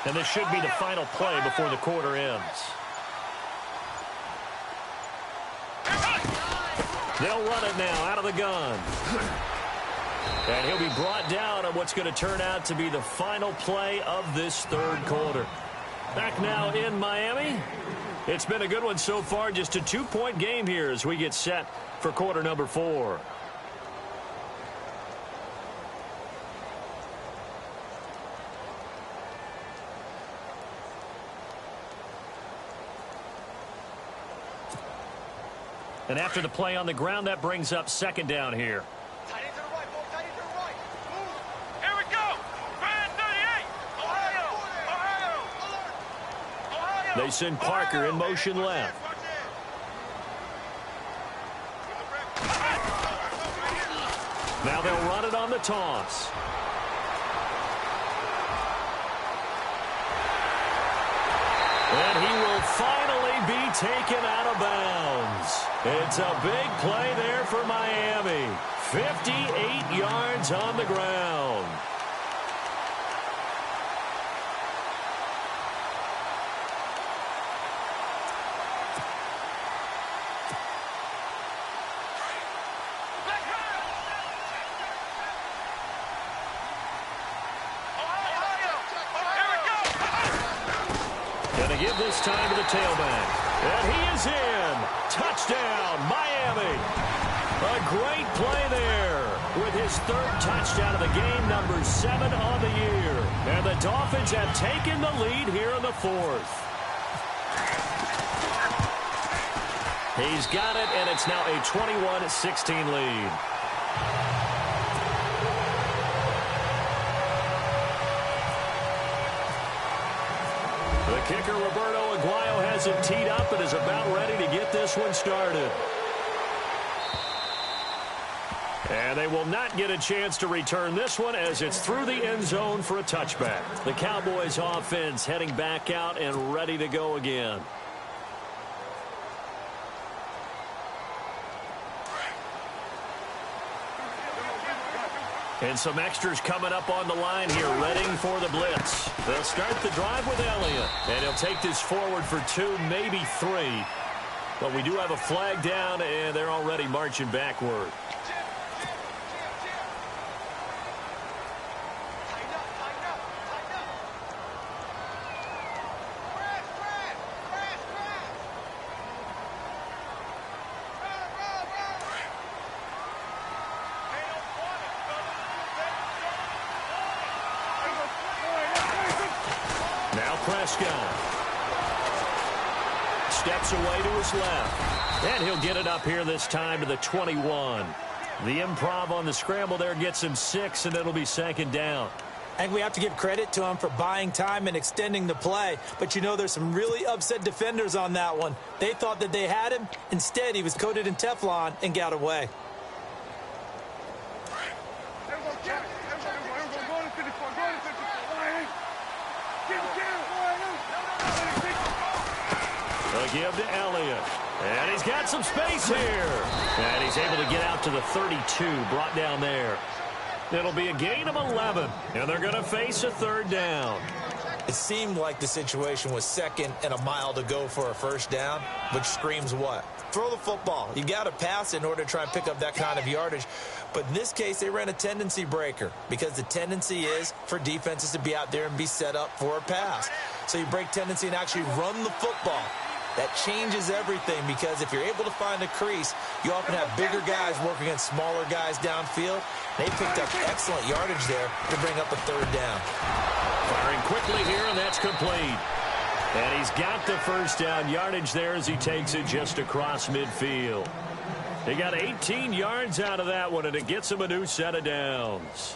And this should be the final play before the quarter ends. They'll run it now out of the gun. And he'll be brought down on what's going to turn out to be the final play of this third quarter. Back now in Miami. It's been a good one so far. Just a 2-point game here as we get set for quarter number 4. And after the play on the ground, that brings up second down here. Tight end to the right, ball. Tight end to the right. Move. Here we go. Brand 38. Ohio. Ohio. They send Parker in motion left. Now they'll run it on the toss. And he will finally be taken out of bounds. It's a big play there for Miami. 58 yards on the ground. Going to give this time to the tailback. And he is in. Touchdown, Miami. A great play there with his third touchdown of the game, number 7 on the year. And the Dolphins have taken the lead here in the 4th. He's got it, and it's now a 21-16 lead. The kicker, Roberto Aguayo, has it teed up and is about ready to get this one started. And they will not get a chance to return this one as it's through the end zone for a touchback. The Cowboys offense heading back out and ready to go again. And some extras coming up on the line here, ready for the blitz. They'll start the drive with Elliott. And he'll take this forward for 2, maybe 3. But we do have a flag down, and they're already marching backward. Prescott steps away to his left, and he'll get it up here this time to the 21. The improv on the scramble there gets him 6, and it'll be second down. I think we have to give credit to him for buying time and extending the play, but you know there's some really upset defenders on that one. They thought that they had him. Instead, he was coated in Teflon and got away. Give to Elliott. And he's got some space here. And he's able to get out to the 32, brought down there. It'll be a gain of 11, and they're going to face a third down. It seemed like the situation was 2nd and a mile to go for a first down, which screams what? Throw the football. You got to pass in order to try and pick up that kind of yardage. But in this case, they ran a tendency breaker because the tendency is for defenses to be out there and be set up for a pass. So you break tendency and actually run the football. That changes everything because if you're able to find a crease, you often have bigger guys working against smaller guys downfield. They picked up excellent yardage there to bring up a third down. Firing quickly here, and that's complete. And he's got the first down yardage there as he takes it just across midfield. He got 18 yards out of that one, and it gets him a new set of downs.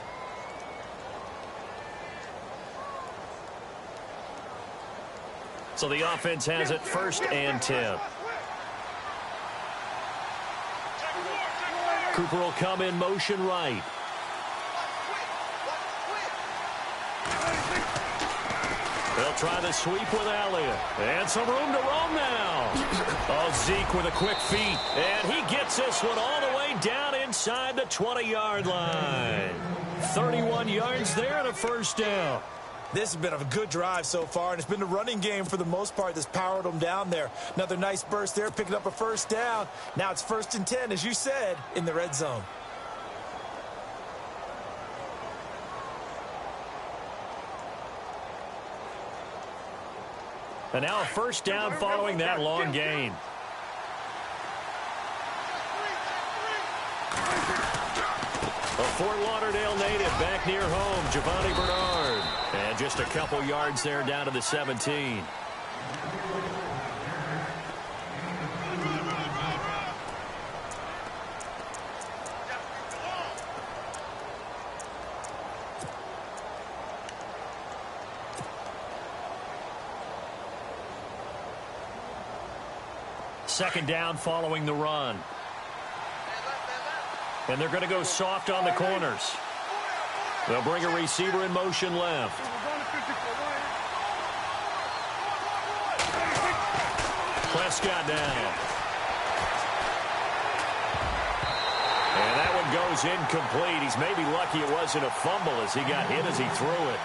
So the offense has it 1st and 10. Cooper will come in motion right. They'll try the sweep with Elliott. And some room to roam now. Oh, Zeke with a quick feet. And he gets this one all the way down inside the 20-yard line. 31 yards there and a first down. This has been a good drive so far, and it's been the running game for the most part that's powered them down there. Another nice burst there, picking up a first down. Now it's 1st and 10, as you said, in the red zone. And now a first down following that long gain. A Fort Lauderdale native back near home, Giovanni Bernard. And just a couple yards there down to the 17. Second down following the run. And they're going to go soft on the corners. They'll bring a receiver in motion left. Prescott down. And that one goes incomplete. He's maybe lucky it wasn't a fumble as he got hit as he threw it.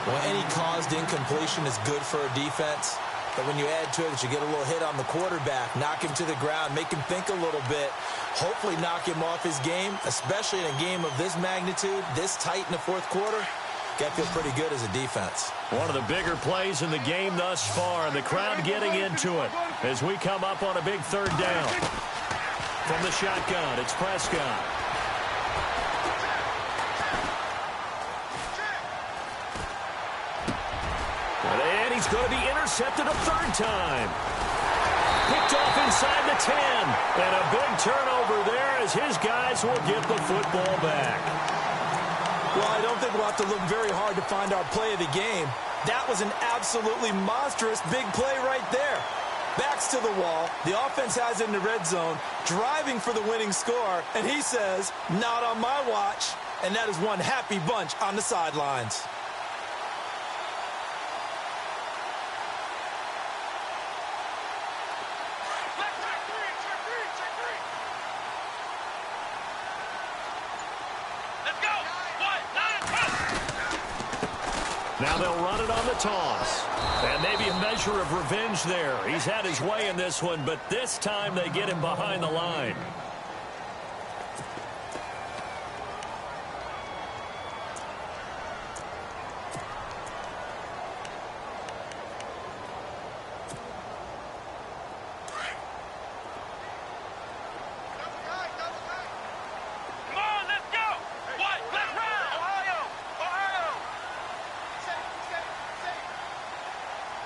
Well, any caused incompletion is good for a defense. But when you add to it that you get a little hit on the quarterback, knock him to the ground, make him think a little bit, hopefully knock him off his game, especially in a game of this magnitude, this tight in the fourth quarter, got to feel pretty good as a defense. One of the bigger plays in the game thus far, and the crowd getting into it as we come up on a big third down. From the shotgun, it's Prescott. And he's going to be intercepted a third time. Picked off inside the 10. And a big turnover there as his guys will get the football back. Well, I don't think we'll have to look very hard to find our play of the game. That was an absolutely monstrous big play right there. Backs to the wall. The offense has it in the red zone, driving for the winning score. And he says, not on my watch. And that is one happy bunch on the sidelines. Now they'll run it on the toss. And maybe a measure of revenge there. He's had his way in this one, but this time they get him behind the line.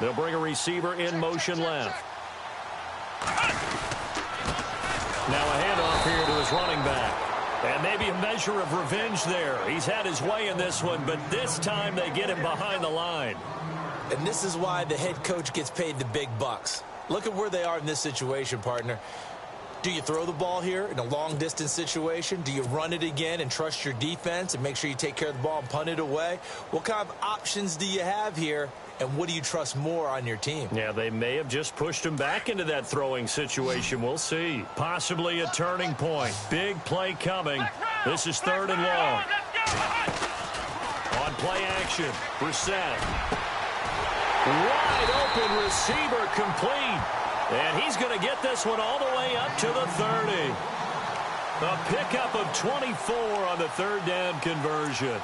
They'll bring a receiver in motion left. Now a handoff here to his running back. And maybe a measure of revenge there. He's had his way in this one, but this time they get him behind the line. And this is why the head coach gets paid the big bucks. Look at where they are in this situation, partner. Do you throw the ball here in a long-distance situation? Do you run it again and trust your defense and make sure you take care of the ball and punt it away? What kind of options do you have here? And what do you trust more on your team? Yeah, they may have just pushed him back into that throwing situation. We'll see. Possibly a turning point. Big play coming. This is 3rd and long. On play action, Brissett. Wide open receiver complete. And he's going to get this one all the way up to the 30. A pickup of 24 on the 3rd down conversion.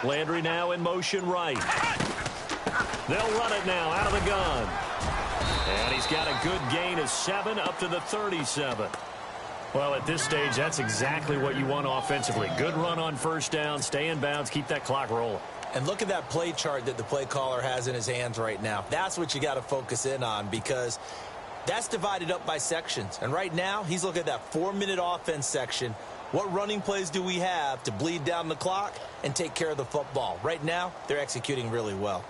Landry now in motion right. They'll run it now out of the gun. And he's got a good gain of 7 up to the 37. Well, at this stage, that's exactly what you want offensively. Good run on first down, stay in bounds, keep that clock rolling. And look at that play chart that the play caller has in his hands right now. That's what you got to focus in on because that's divided up by sections. And right now, he's looking at that 4-minute offense section What running plays do we have to bleed down the clock and take care of the football? Right now, they're executing really well.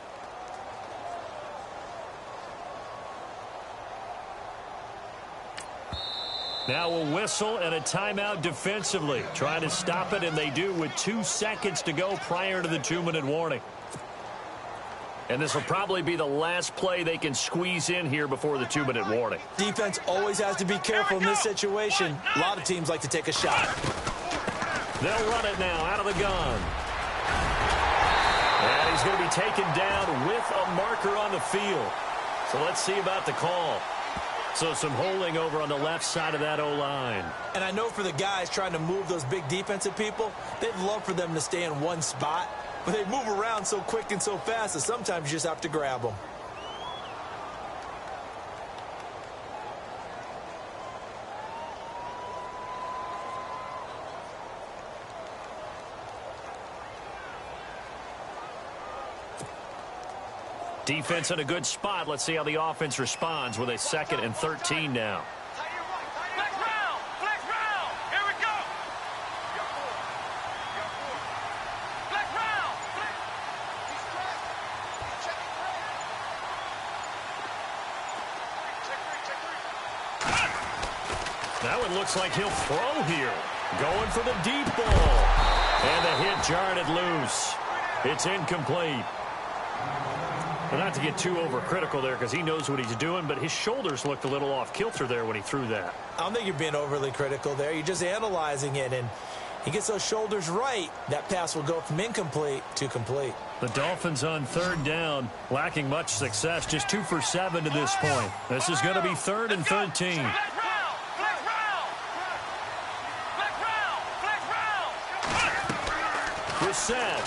Now a whistle and a timeout defensively. Trying to stop it, and they do with 2 seconds to go prior to the 2-minute warning. And this will probably be the last play they can squeeze in here before the 2-minute warning. Defense always has to be careful in this situation. A lot of teams like to take a shot. They'll run it now out of the gun. And he's going to be taken down with a marker on the field. So let's see about the call. So some holding over on the left side of that O-line. And I know for the guys trying to move those big defensive people, they'd love for them to stay in one spot. But they move around so quick and so fast that sometimes you just have to grab them. Defense in a good spot. Let's see how the offense responds with a 2nd and 13 now. Flex round. Here we go. Flex round. That one looks like he'll throw here. Going for the deep ball. And the hit jarred it loose. It's incomplete. Well, not to get too overcritical there because he knows what he's doing, but his shoulders looked a little off kilter there when he threw that. I don't think you're being overly critical there. You're just analyzing it, and he gets those shoulders right. That pass will go from incomplete to complete. The Dolphins on 3rd down, lacking much success, just 2 for 7 to this point. This is going to be 3rd and 13. Set.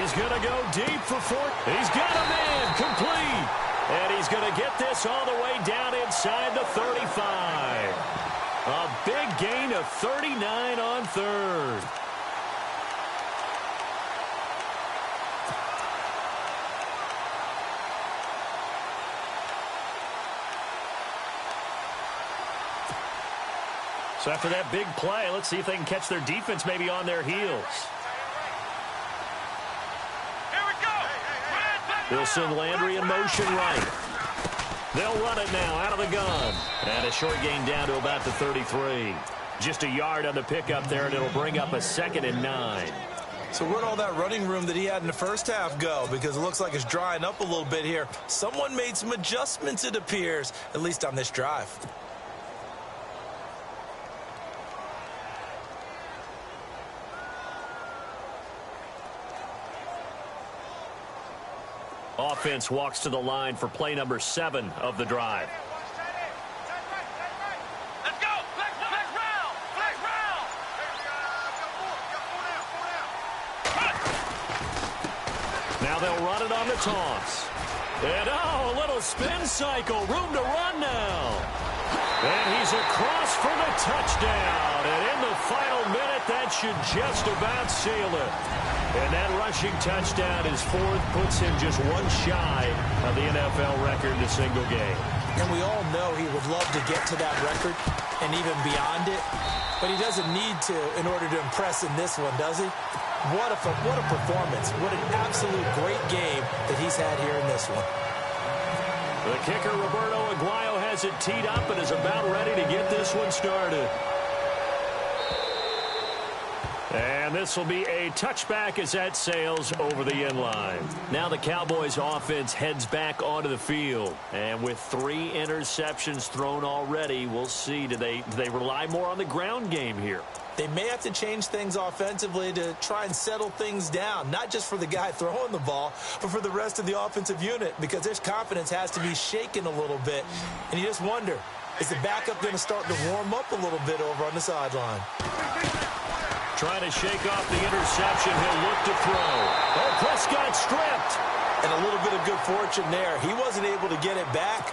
He's going to go deep for 4. He's got a man complete. And he's going to get this all the way down inside the 35. A big gain of 39 on 3rd. So after that big play, let's see if they can catch their defense maybe on their heels. Here we go. They'll send Landry in motion right. They'll run it now out of the gun. And a short gain down to about the 33. Just a yard on the pickup there, and it'll bring up a 2nd and 9. So where'd all that running room that he had in the first half go? Because it looks like it's drying up a little bit here. Someone made some adjustments, it appears, at least on this drive. Offense walks to the line for play number 7 of the drive. Let's go. Flex round. Now they'll run it on the toss. And a little spin cycle. Room to run now. And he's across for the touchdown. And in the final minute, that should just about seal it. And that rushing touchdown, his 4th, puts him just 1 shy of the NFL record in a single game. And we all know he would love to get to that record and even beyond it. But he doesn't need to in order to impress in this one, does he? What a performance. What an absolute great game that he's had here in this one. The kicker, Roberto Aguayo, has it teed up and is about ready to get this one started. And this will be a touchback as that sails over the end line. Now the Cowboys offense heads back onto the field. And with 3 interceptions thrown already, we'll see. Do they rely more on the ground game here? They may have to change things offensively to try and settle things down, not just for the guy throwing the ball, but for the rest of the offensive unit, because their confidence has to be shaken a little bit. And you just wonder, is the backup going to start to warm up a little bit over on the sideline? Trying to shake off the interception. He'll look to throw. Oh, Prescott stripped. And a little bit of good fortune there. He wasn't able to get it back,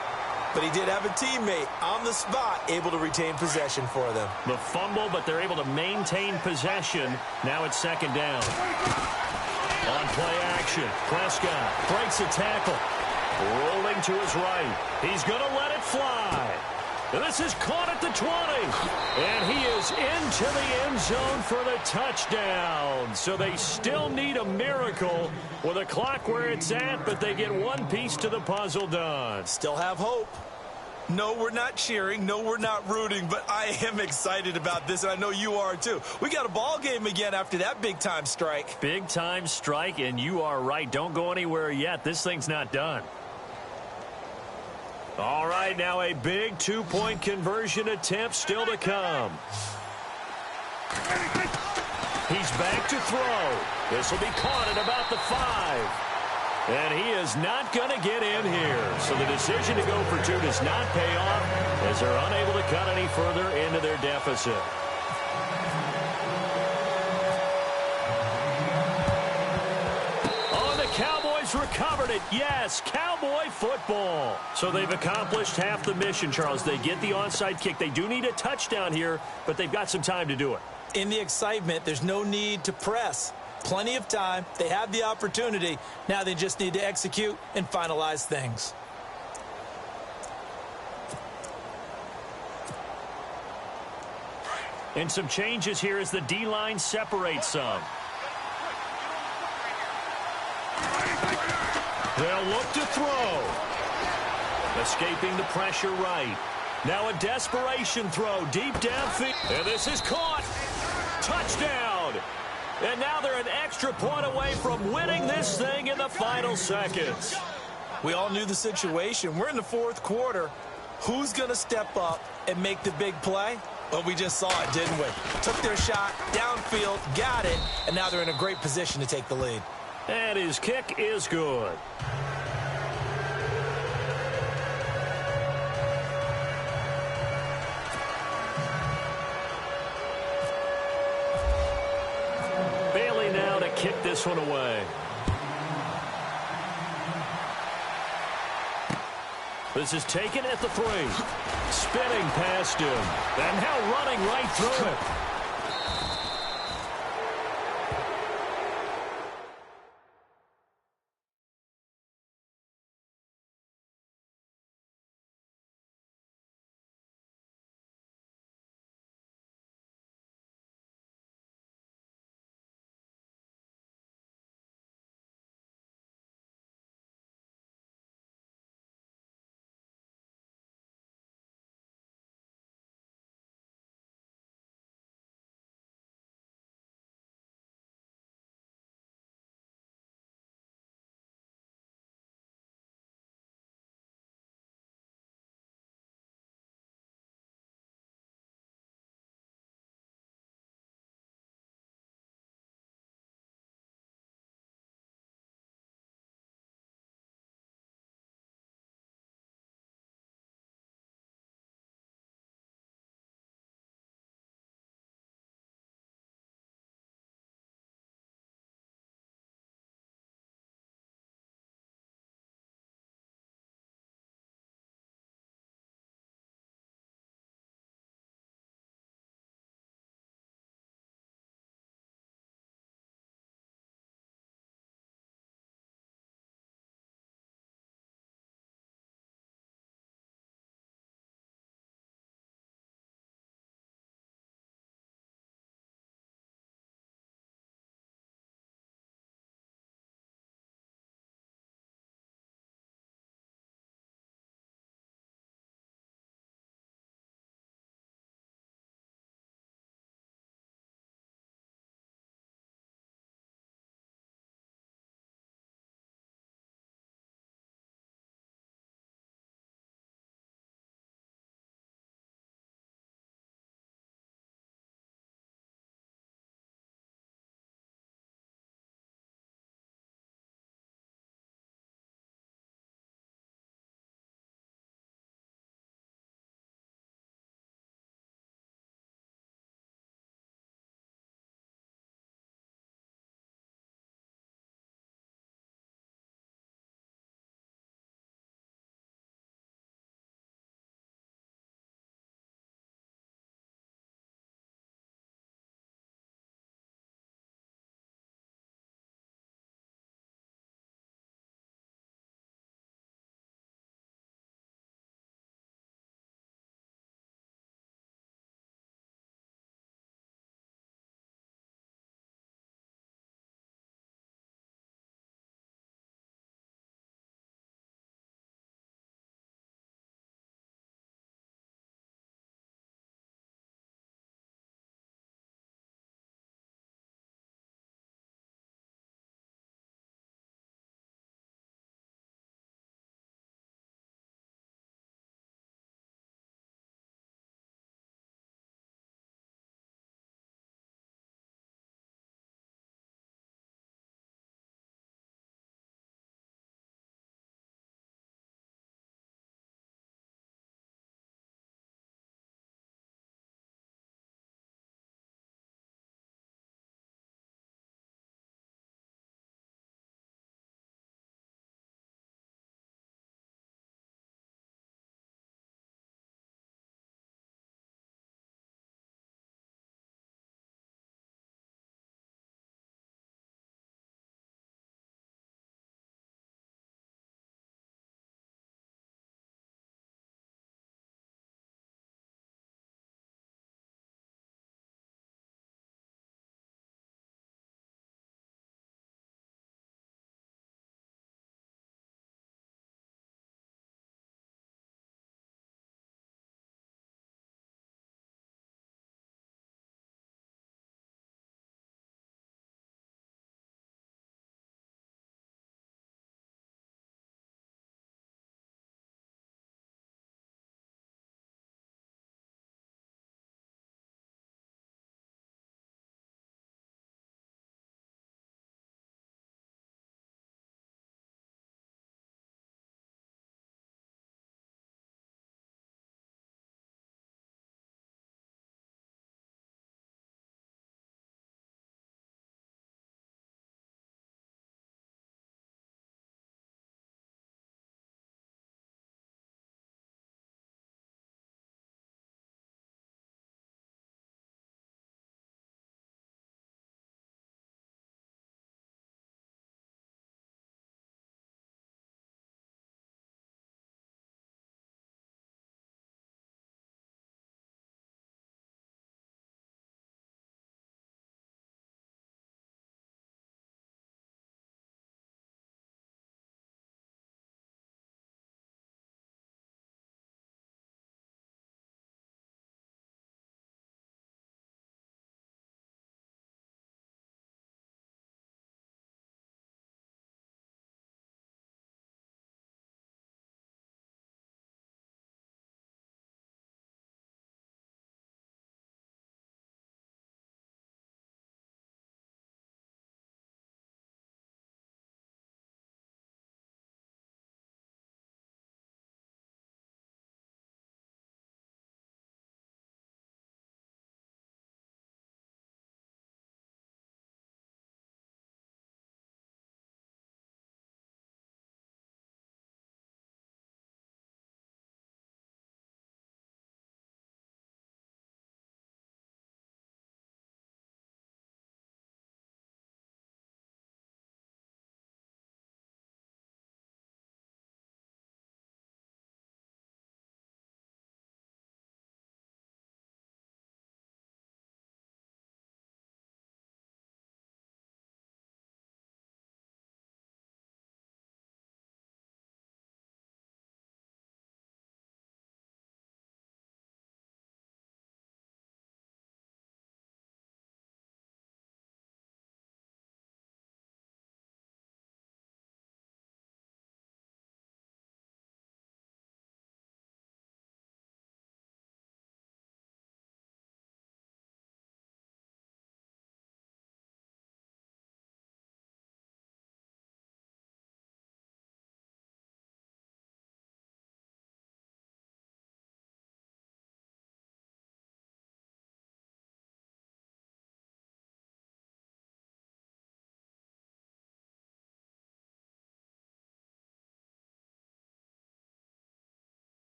but he did have a teammate on the spot able to retain possession for them. The fumble, but they're able to maintain possession. Now it's 2nd down. On play action, Prescott breaks a tackle. Rolling to his right. He's going to let it fly. This is caught at the 20. And he is into the end zone for the touchdown. So they still need a miracle with a clock where it's at, but they get one piece to the puzzle done. Still have hope. No, we're not cheering. No, we're not rooting, but I am excited about this, and I know you are too. We got a ball game again after that big-time strike. Big-time strike, and you are right. Don't go anywhere yet. This thing's not done. All right, now a big two-point conversion attempt still to come. He's back to throw. This will be caught at about the 5. And he is not going to get in here. So the decision to go for 2 does not pay off as they're unable to cut any further into their deficit. Oh, the Cowboys recovered it. Yes, Cowboy football. So they've accomplished half the mission, Charles. They get the onside kick. They do need a touchdown here, but they've got some time to do it. In the excitement, there's no need to press. Plenty of time. They have the opportunity. Now they just need to execute and finalize things. And some changes here as the D-line separates some. They'll look to throw. Escaping the pressure right. Now a desperation throw deep downfield. And this is caught. Touchdown. And now they're an extra point away from winning this thing in the final seconds. We all knew the situation. We're in the fourth quarter. Who's going to step up and make the big play? Well, we just saw it, didn't we? Took their shot, downfield, got it, and now they're in a great position to take the lead. And his kick is good. Kick this one away. This is taken at the 3. Spinning past him. And now running right through it.